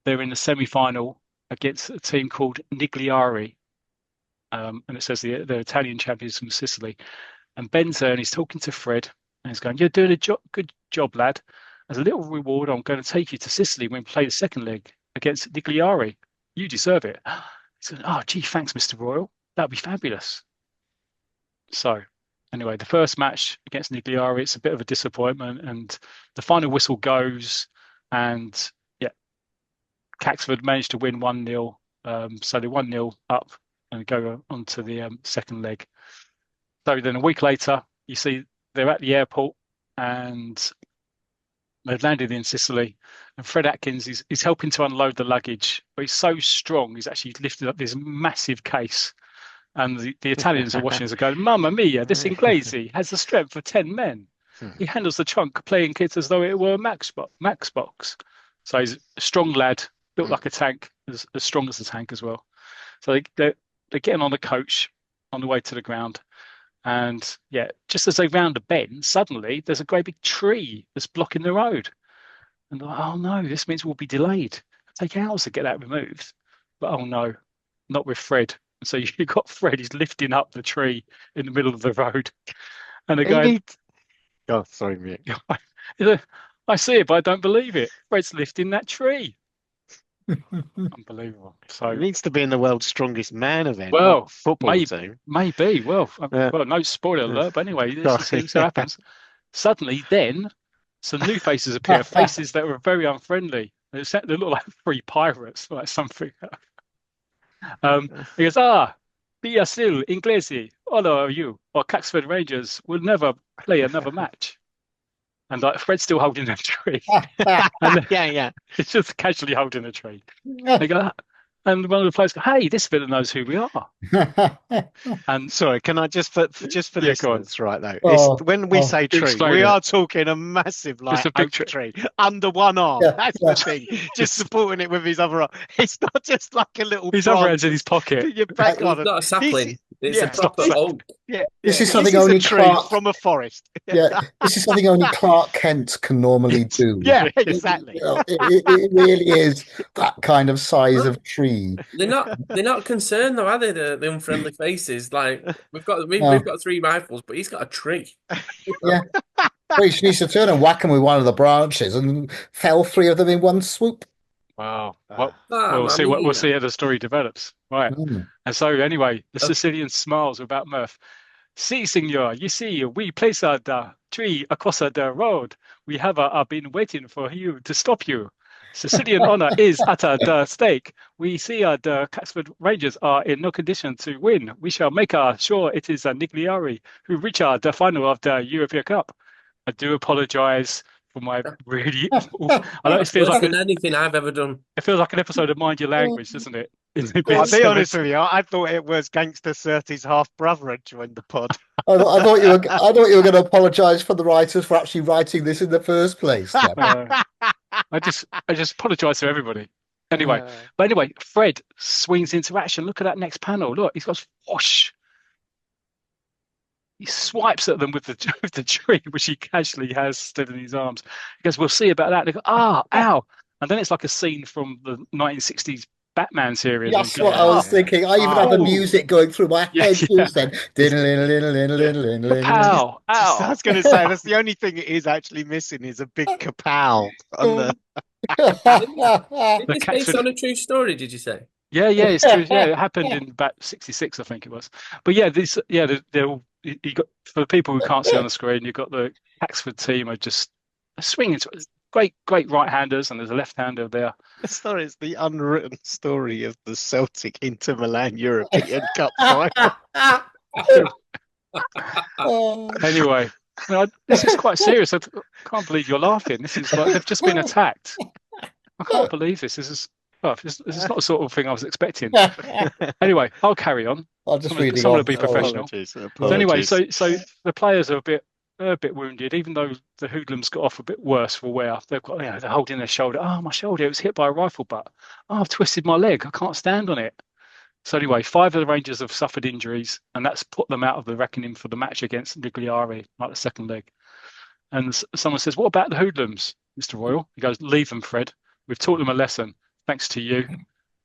they're in the semi-final against a team called Nigliari, and it says they're Italian champions from Sicily. And Ben's there, and he's talking to Fred, and he's going, "You're doing a good job, lad. As a little reward, I'm going to take you to Sicily when we play the second leg against Nigliari. You deserve it." He said, "Oh, gee, thanks, Mr. Royal. That'd be fabulous." So anyway, the first match against Nigliari, it's a bit of a disappointment, and the final whistle goes, and Caxford managed to win 1-0. So they're 1-0 up and go on to the second leg. So then a week later, you see they're at the airport, and they've landed in Sicily, and Fred Atkins is helping to unload the luggage, but he's so strong, he's actually lifted up this massive case. And the Italians are watching us and going, "Mamma mia, this Inglese has the strength of 10 men. He handles the trunk playing kit as though it were a Max box." So he's a strong lad, built like a tank, as strong as a tank as well. So they're getting on the coach on the way to the ground. And just as they round a bend, suddenly there's a great big tree that's blocking the road. And they're like, "Oh no, this means we'll be delayed. It'll take hours to get that removed." But oh no, not with Fred. So you've got Fred, he's lifting up the tree in the middle of the road. And they're going, "Oh, sorry, mate." "I see it, but I don't believe it. Fred's lifting that tree." Unbelievable. So It needs to be in the world's strongest man event, well, not football team. maybe. Well, no spoiler alert, but anyway, this is what happens. Suddenly, then some new faces appear, faces that were very unfriendly. They look like three pirates, like something. He goes, Biasil, Inglesi, all of you, or Caxford Rangers will never play another match. And Fred's still holding that tree. Yeah. It's just casually holding a tree. They go, and one of the players go, "Hey, this fella knows who we are." And sorry, can I just for listeners, right though? When we say tree, we are talking a massive oak tree under one arm. Yeah. That's the thing. Just supporting it with his other arm. It's not just like a little. His other hand's in his pocket. It's not a sapling. It's a proper oak. Yeah. This is something only Clark from a forest. Yeah, this is something only Clark Kent can normally do. Yeah, exactly. It really is that kind of size of tree. They're not concerned though, are they? The unfriendly faces. Like we've got 3 rifles, but he's got a tree. Yeah. Well, he needs to turn and whack him with one of the branches and fell 3 of them in one swoop. Wow. Well, we'll see how the story develops. Right. And so anyway, the Sicilian smiles without mirth. "See, signor, you see, we place the tree across the road. We have been waiting for you to stop you. Sicilian honor is at the stake. We see the Caxford Rangers are in no condition to win. We shall make sure it is Nigliari who reach the final of the European Cup. I do apologise for my really. I know it feels like anything I've ever done. It feels like an episode of Mind Your Language, doesn't it? I'll be honest with you. I thought it was Gangster 30's half brother had joined the pod. I thought you were going to apologise for the writers for actually writing this in the first place. I just apologise to everybody. Anyway, Fred swings into action. Look at that next panel. Look, he's got whoosh. He swipes at them with the tree, which he casually has still in his arms. He goes, "We'll see about that." They go, ow. And then it's like a scene from the 1960s Batman series. That's what I was thinking. I even had the music going through my head just then. Ow. I was going to say, that's the only thing it is actually missing is a big kapow on the... It's based on a true story, did you say? Yeah, it's true. Yeah, it happened in about 66, I think it was. But they're all, you got, for the people who can't see on the screen, you've got the Caxford team are just swinging. Great right-handers, and there's a left-hander there. It's the unwritten story of the Celtic Inter Milan European Cup final. Anyway, this is quite serious. I can't believe you're laughing. This is like they've just been attacked. I can't believe this. This is Oh, this is not the sort of thing I was expecting. Anyway, I'll carry on. I'm just reading Someone will on. be professional. Apologies. So anyway, Apologies. so the players are a bit wounded, even though the hoodlums got off a bit worse for wear. They've got, they're holding their shoulder. Oh, my shoulder, it was hit by a rifle butt. Oh, I've twisted my leg. I can't stand on it. So anyway, 5 of the Rangers have suffered injuries, and that's put them out of the reckoning for the match against Nigliari, like the second leg. And someone says, "What about the hoodlums, Mr. Royal?" He goes, "Leave them, Fred. We've taught them a lesson. Thanks to you.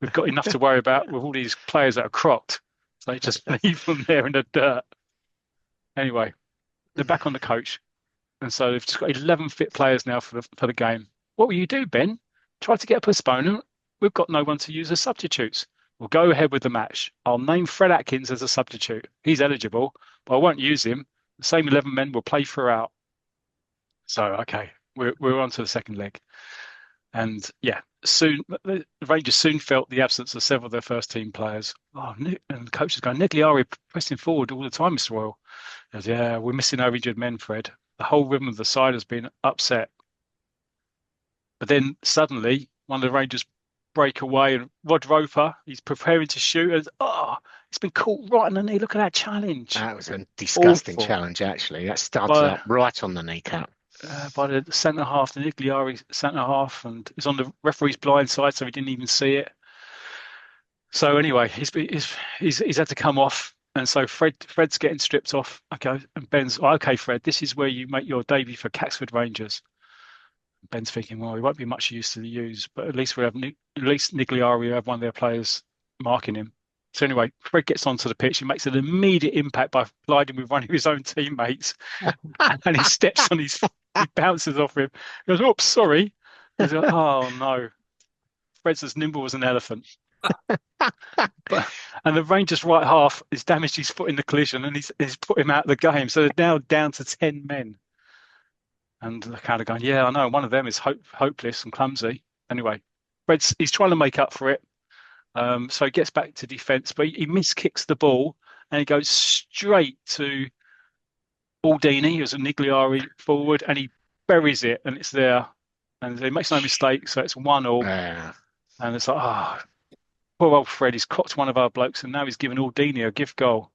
We've got enough to worry about with all these players that are crocked. So just leave them there in the dirt." Anyway, they're back on the coach. And so they've just got 11 fit players now for the game. "What will you do, Ben? Try to get a postponement. We've got no one to use as substitutes. We'll go ahead with the match. I'll name Fred Atkins as a substitute. He's eligible, but I won't use him. The same 11 men will play throughout." So, okay, we're on to the second leg. And yeah, soon the Rangers soon felt the absence of several of their first team players. Oh, and the coach is going, "Nigliari pressing forward all the time, Mr. Royal." He goes, "Yeah, we're missing our injured men, Fred. The whole rhythm of the side has been upset." But then suddenly, one of the Rangers break away, and Rod Roper, he's preparing to shoot, and it's been caught right on the knee. Look at that challenge. That was a disgusting Awful. challenge, actually. That started up right on the kneecap. By the centre half, the Nigliari centre half, and it's on the referee's blind side, so he didn't even see it. So anyway, he's had to come off, and so Fred's getting stripped off. Okay, and Ben's, "Okay, Fred, this is where you make your debut for Caxford Rangers." Ben's thinking, well, he won't be much use to the use, but at least Nigliari will have one of their players marking him. So anyway, Fred gets onto the pitch. He makes an immediate impact by colliding with one of his own teammates, and he steps on his. He bounces off him. He goes, "Oops, sorry." He's like, "Oh no." Fred's as nimble as an elephant. And the Rangers' right half has damaged his foot in the collision, and he's put him out of the game. So they're now down to 10 men. And they're kind of going, "Yeah, I know. One of them is hopeless and clumsy." Anyway, he's trying to make up for it. So he gets back to defence, but he miskicks the ball, and he goes straight to Aldini, who's a Nigliari forward, and he buries it, and it's there. And he makes no mistake, so it's 1-1. And it's like, poor old Fred, he's cocked one of our blokes, and now he's given Aldini a gift goal.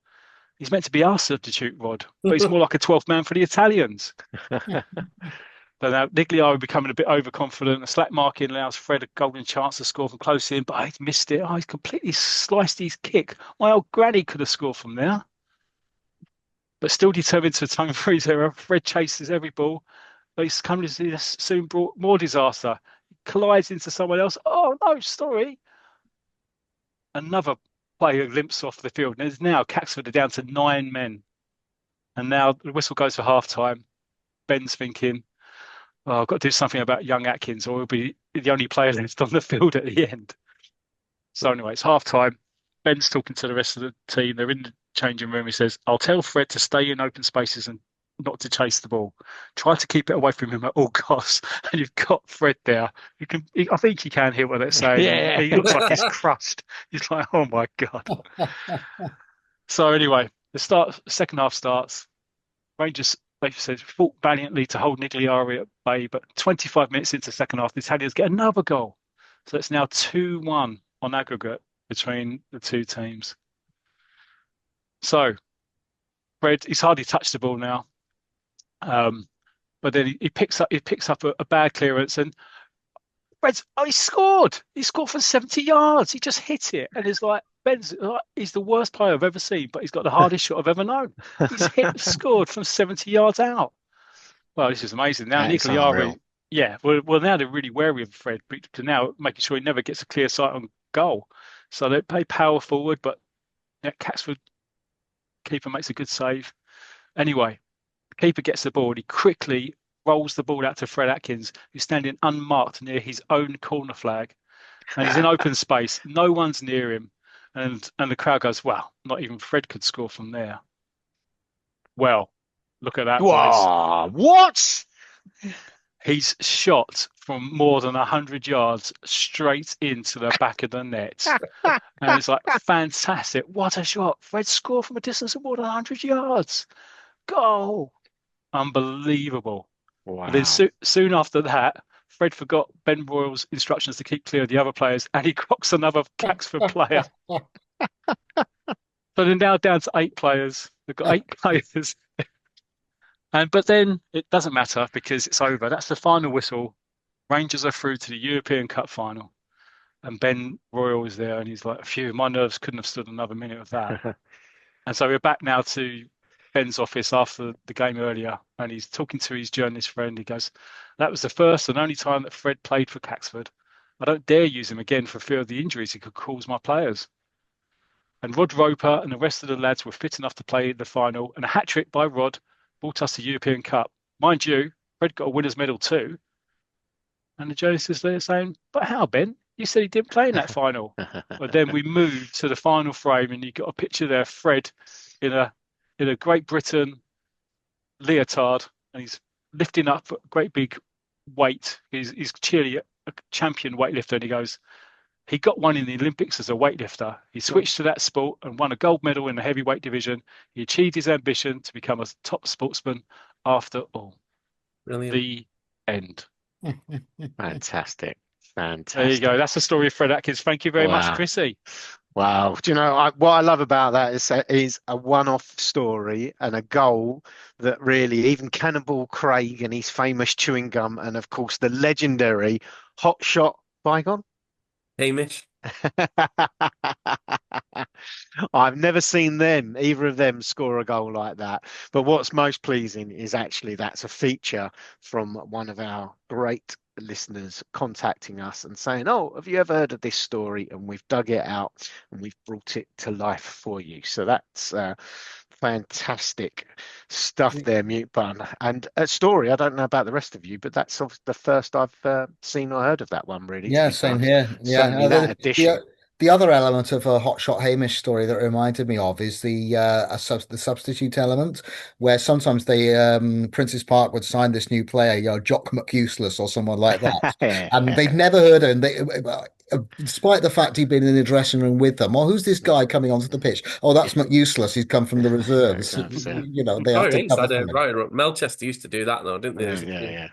He's meant to be our substitute, Rod, but he's more like a 12th man for the Italians. But now Nigliari becoming a bit overconfident. A slack marking allows Fred a golden chance to score from close in, but he's missed it. He's completely sliced his kick. My old granny could have scored from there. But still determined to atone for his error, Fred chases every ball. But he's coming to this soon brought more disaster. He collides into someone else. Oh no, sorry. Another player limps off the field. And now Caxford are down to 9 men. And now the whistle goes for half time. Ben's thinking, "Oh, I've got to do something about young Atkins, or he'll be the only player left on the field at the end." So anyway, it's half time. Ben's talking to the rest of the team. They're in the changing room. He says, "I'll tell Fred to stay in open spaces and not to chase the ball. Try to keep it away from him at all costs." And you've got Fred there. I think he can hear what they're saying. Yeah. He looks like he's crushed. He's like, "Oh my God." So anyway, the second half starts. Rangers, like you said, fought valiantly to hold Nigliari at bay, but 25 minutes into the second half, the Italians get another goal. So it's now 2-1 on aggregate between the two teams. So Fred, he's hardly touched the ball now. But then he picks up a bad clearance, and Fred's, he scored. He scored from 70 yards. He just hit it. And it's like, he's the worst player I've ever seen, but he's got the hardest shot I've ever known. He's scored from 70 yards out. Well, this is amazing. Now Nigliari, well, now they're really wary of Fred, because now making sure he never gets a clear sight on goal. So they play power forward, but Caxford keeper makes a good save. Anyway, the keeper gets the ball. He quickly rolls the ball out to Fred Atkins, who's standing unmarked near his own corner flag. And he's in open space. No one's near him. And the crowd goes, "Well, not even Fred could score from there." Well, look at that. Wow, what? He's shot from more than 100 yards straight into the back of the net. And it's like, fantastic. What a shot. Fred scored from a distance of more than 100 yards. Goal. Unbelievable. Wow. And then soon after that, Fred forgot Ben Royal's instructions to keep clear of the other players, and he clocks another Caxford player. So they're now down to 8 players. They've got 8 players. But then it doesn't matter because it's over. That's the final whistle. Rangers are through to the European Cup final. And Ben Royal is there, and he's like, phew, my nerves couldn't have stood another minute of that. And so we're back now to Ben's office after the game earlier, and he's talking to his journalist friend. He goes, that was the first and only time that Fred played for Caxford. I don't dare use him again for fear of the injuries he could cause my players. And Rod Roper and the rest of the lads were fit enough to play the final, and a hat-trick by Rod brought us the European Cup. Mind you, Fred got a winner's medal too. And the journalist is there saying, but how, Ben? You said he didn't play in that final. But then we moved to the final frame, and you got a picture there, Fred in a Great Britain leotard, and he's lifting up a great big weight. He's clearly a champion weightlifter, and he goes, he got one in the Olympics as a weightlifter. He switched to that sport and won a gold medal in the heavyweight division. He achieved his ambition to become a top sportsman after all. Brilliant. The end. Fantastic. Fantastic. There you go. That's the story of Fred Atkins. Thank you very much, Chrissy. Wow. Do you know, what I love about that is a one-off story and a goal that really even Cannonball Craig and his famous chewing gum, and of course the legendary hot shot Bygone. Hamish. I've never seen either of them score a goal like that. But what's most pleasing is actually that's a feature from one of our great listeners contacting us and saying, oh, have you ever heard of this story? And we've dug it out and we've brought it to life for you. So that's fantastic stuff there, Mute Bun. And a story, I don't know about the rest of you, but that's the first I've seen or heard of that one, really. Yeah, same here. Yeah, certainly that addition. The other element of a Hot Shot Hamish story that reminded me of is the substitute element, where sometimes Prince's Park would sign this new player, Jock McUseless or someone like that, and they'd never heard of him. Despite the fact he'd been in the dressing room with them, who's this guy coming onto the pitch? Oh, that's McUseless. He's come from the reserves. They have to cover right. Melchester used to do that though, didn't they? Yeah.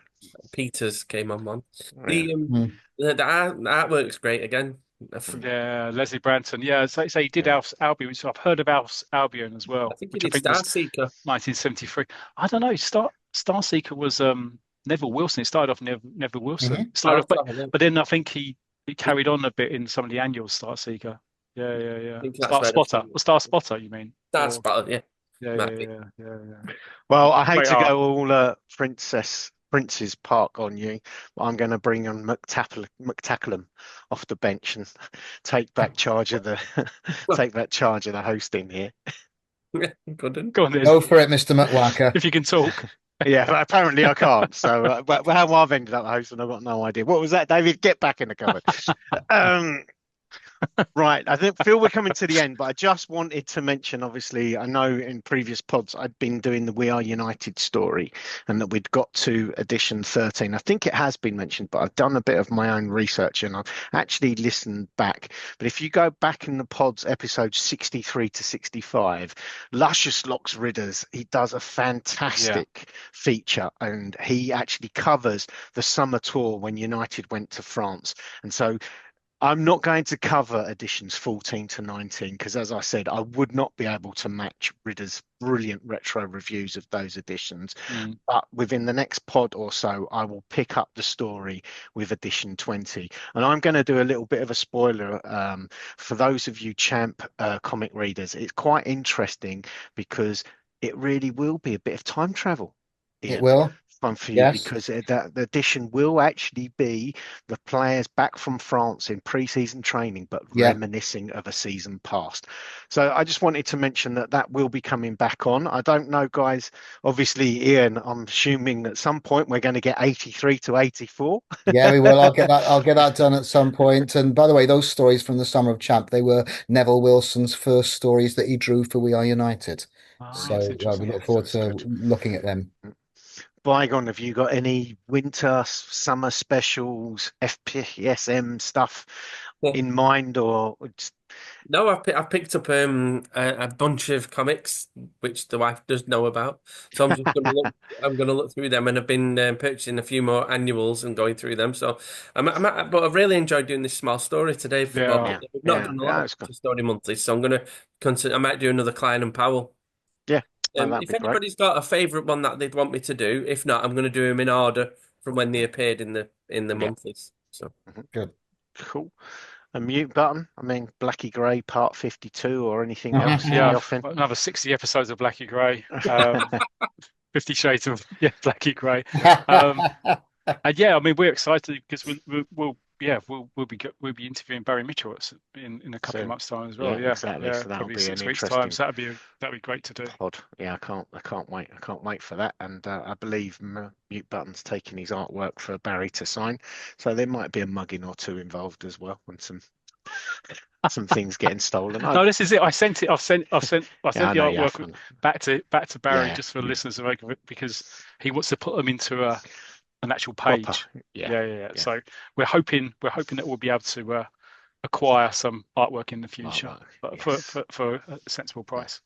Peters came on one. Yeah. The artwork's great again. Yeah, Leslie Branton. Yeah, so he did Albion, so I've heard about Albion as well. I think he did Starseeker. 1973. I don't know. Starseeker was Neville Wilson. It started off Neville Wilson. But then I think he carried on a bit in some of the annuals. Starseeker. Yeah. Star Spotter, you mean? Star Spotter, yeah. Yeah. Well, I hate to go all Prince's Park on you, but I'm going to bring on McTacklam off the bench and take back charge of the hosting here. Go on then. Go for it, Mr. McWacker. If you can talk. Yeah, but apparently I can't. So how I've ended up hosting, I've got no idea. What was that, David? Get back in the cupboard. Right, I feel we're coming to the end, but I just wanted to mention, obviously, I know in previous pods I'd been doing the We Are United story and that we'd got to edition 13. I think it has been mentioned, but I've done a bit of my own research and I've actually listened back. But if you go back in the pods, episodes 63 to 65, Luscious Locks Ridders, he does a fantastic feature, and he actually covers the summer tour when United went to France. And so I'm not going to cover editions 14 to 19 because, as I said, I would not be able to match Ridder's brilliant retro reviews of those editions. But within the next pod or so, I will pick up the story with edition 20. And I'm going to do a little bit of a spoiler for those of you Champ comic readers. It's quite interesting because it really will be a bit of time travel. It will. Fun for you because the edition will actually be the players back from France in pre-season training, but reminiscing of a season past. So I just wanted to mention that will be coming back on. I don't know, guys. Obviously, Ian, I'm assuming at some point we're going to get 83 to 84. Yeah, we will. I'll get that done at some point. And by the way, those stories from the Summer of Champ, they were Neville Wilson's first stories that he drew for We Are United. So we look forward to looking at them. Bygone, have you got any winter, summer specials, FPSM stuff in mind, or No, I've picked up a bunch of comics which the wife does know about. So I'm just going to look. I'm going to look through them, and I've been purchasing a few more annuals and going through them. So but I've really enjoyed doing this small story today for Bob. Yeah. Yeah, We've not yeah, done a lot yeah, of it's good. story monthlies, so I'm going to consider. I might do another Klein and Powell. Yeah, no, that'd If be great. anybody's got a favourite one that they'd want me to do, if not, I'm going to do them in order from when they appeared in the Yeah. monthlies. So Good. Cool. A mute button. I mean, Blackie Grey Part 52 or anything else in Yeah, the offing. another 60 episodes of Blackie Grey. 50 Shades of Blackie Grey. And yeah, I mean, we're excited because we'll be interviewing Barry Mitchell in a couple of Soon. months' time as Yeah, well. Yeah, exactly. So that'll probably be an 6 weeks' time. interesting So that'd be great to do. pod. Yeah, I can't wait. I can't wait for that. And I believe Mute Button's taking his artwork for Barry to sign, so there might be a mugging or two involved as well, and some things getting stolen. No, this is it. I sent it. I've sent Yeah, the I know you have. artwork back to Barry Yeah, just for listeners of it because he wants to put them into an actual proper. page. Yeah. Yeah. So we're hoping that we'll be able to acquire some artwork in the future, Artwork, but yes. for a sensible price.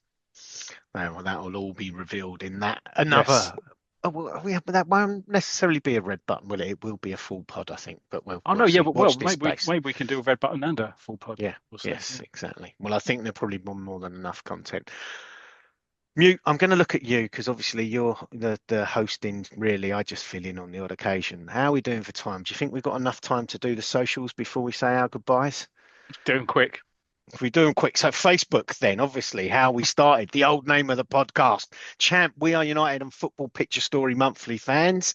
Well, that will all be revealed in that another. Yes. Oh, well, but that won't necessarily be a red button, will it? It will be a full pod, I think. But we'll Oh no, see. yeah, but Watch well, this space. maybe we can do a red button and a full pod. Yeah. We'll see. Yes, exactly. Well, I think there'll probably be more than enough content. Mute, I'm going to look at you because obviously you're the hosting. Really, I just fill in on the odd occasion. How are we doing for time? Do you think we've got enough time to do the socials before we say our goodbyes? Doing quick. If we do them quick, so Facebook then, obviously, how we started, the old name of the podcast, Champ, We Are United and Football Picture Story Monthly fans.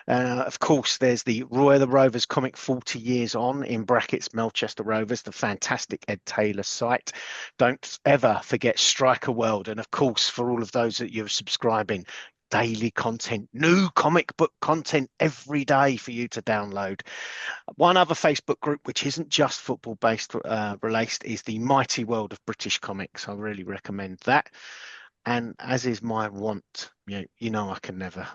Of course, there's the Roy of the Rovers comic 40 years on, in brackets, Melchester Rovers, the fantastic Ed Taylor site. Don't ever forget Striker World. And of course, for all of those that you're subscribing, daily content, new comic book content every day for you to download. One other Facebook group, which isn't just football based released, is the Mighty World of British Comics. I really recommend that. And as is my want, you know I can never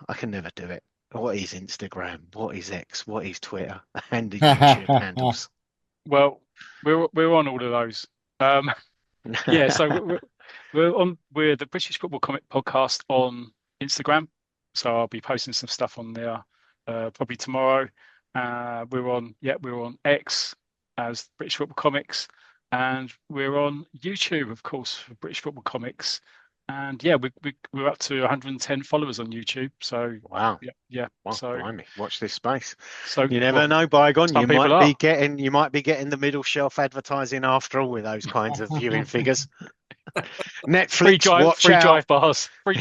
do it. What is Instagram? What is X? What is Twitter? And the YouTube handles. Well, we're on all of those. Yeah, so we're the British Football Comic Podcast on Instagram. So I'll be posting some stuff on there probably tomorrow. We're on X as British Football Comics, and we're on YouTube, of course, for British Football Comics. And yeah, we're up to 110 followers on YouTube. So Wow. Yeah. Wow, So blimey. Watch this space. so You never know, Bygone. some people are. You might be getting the middle shelf advertising after all with those kinds of viewing figures. Netflix, watch free out. drive bars for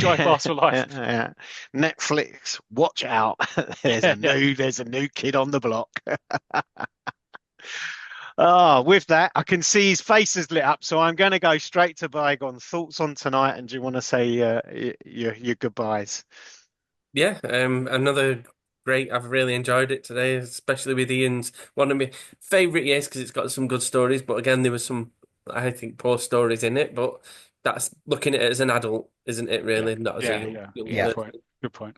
life. Yeah. Netflix, watch out. There's a new kid on the block. With that, I can see his face is lit up, so I'm going to go straight to Bygone. Thoughts on tonight, and do you want to say your goodbyes? yeah, another great. I've really enjoyed it today, especially with Ian's one of my favourite years because it's got some good stories. But again, there was some I think poor stories in it. But that's looking at it as an adult, isn't it? Really, not as a young person. Good point.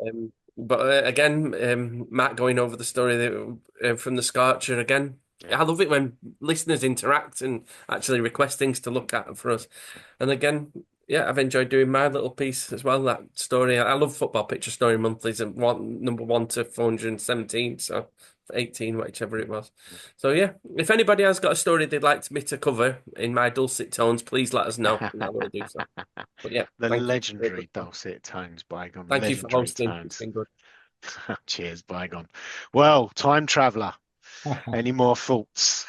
But again, Matt going over the story from the Scorcher again. I love it when listeners interact and actually request things to look at for us. And again, yeah, I've enjoyed doing my little piece as well. That story, I love football picture story monthlies, and number 1 to 417, so 18, whichever it was. So yeah, if anybody has got a story they'd like me to cover in my dulcet tones, please let us know, and I will do so. But yeah, the legendary dulcet tones, Bygone. Thank you for hosting. It's been good. Cheers, Bygone. Well, time traveller. Any more thoughts?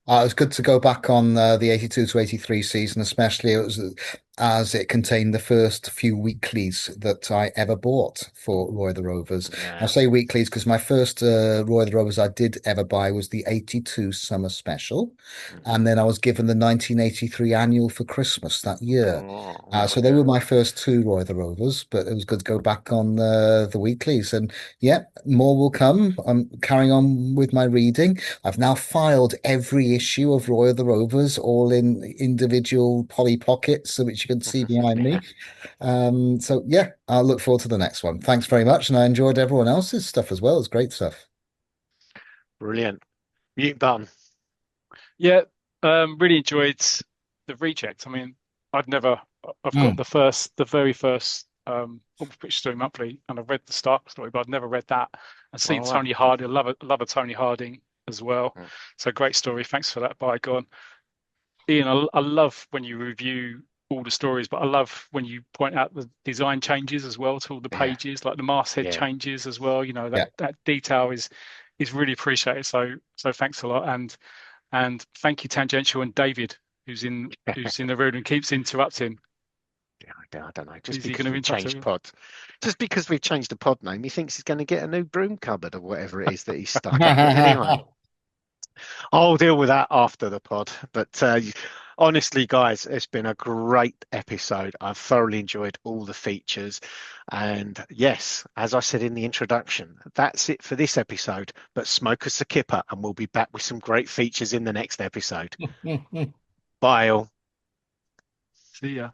It was good to go back on the 82 to 83 season, especially as it contained the first few weeklies that I ever bought for Roy of the Rovers. Yeah. I say weeklies because my first Roy of the Rovers I did ever buy was the 82 summer special. And then I was given the 1983 annual for Christmas that year. So they were my first 2 Roy of the Rovers, but it was good to go back on the weeklies. And yeah, more will come. I'm carrying on with my reading. I've now filed every issue of Roy of the Rovers, all in individual Polly pockets, which you can see behind me. So yeah, I'll look forward to the next one. Thanks very much, and I enjoyed everyone else's stuff as well. It's great stuff. Brilliant. Mute button. Yeah, Really enjoyed the reject. I mean, I've got Mm. the very first Ultimate Picture Story Monthly, and I've read the Stark story, but I've never read that. And seen All right. Tony Harding. I love a Tony Harding as well. Mm. So great story. Thanks for that, Bygone. Ian, I love when you review all the stories, but I love when you point out the design changes as well to all the Yeah. pages, like the masthead Yeah. changes as well. You know, Yeah. that detail is really appreciated. So thanks a lot. And thank you, Tangential and David, who's in the room and keeps interrupting. Yeah, I don't know. Just Is he because going to we've interrupt changed you? pods, just because we've changed the pod name, he thinks he's going to get a new broom cupboard or whatever it is that he's stuck up in. Anyway, I'll deal with that after the pod. But honestly, guys, it's been a great episode. I've thoroughly enjoyed all the features. And yes, as I said in the introduction, that's it for this episode. But smoke us a kipper, and we'll be back with some great features in the next episode. Bye all. See ya.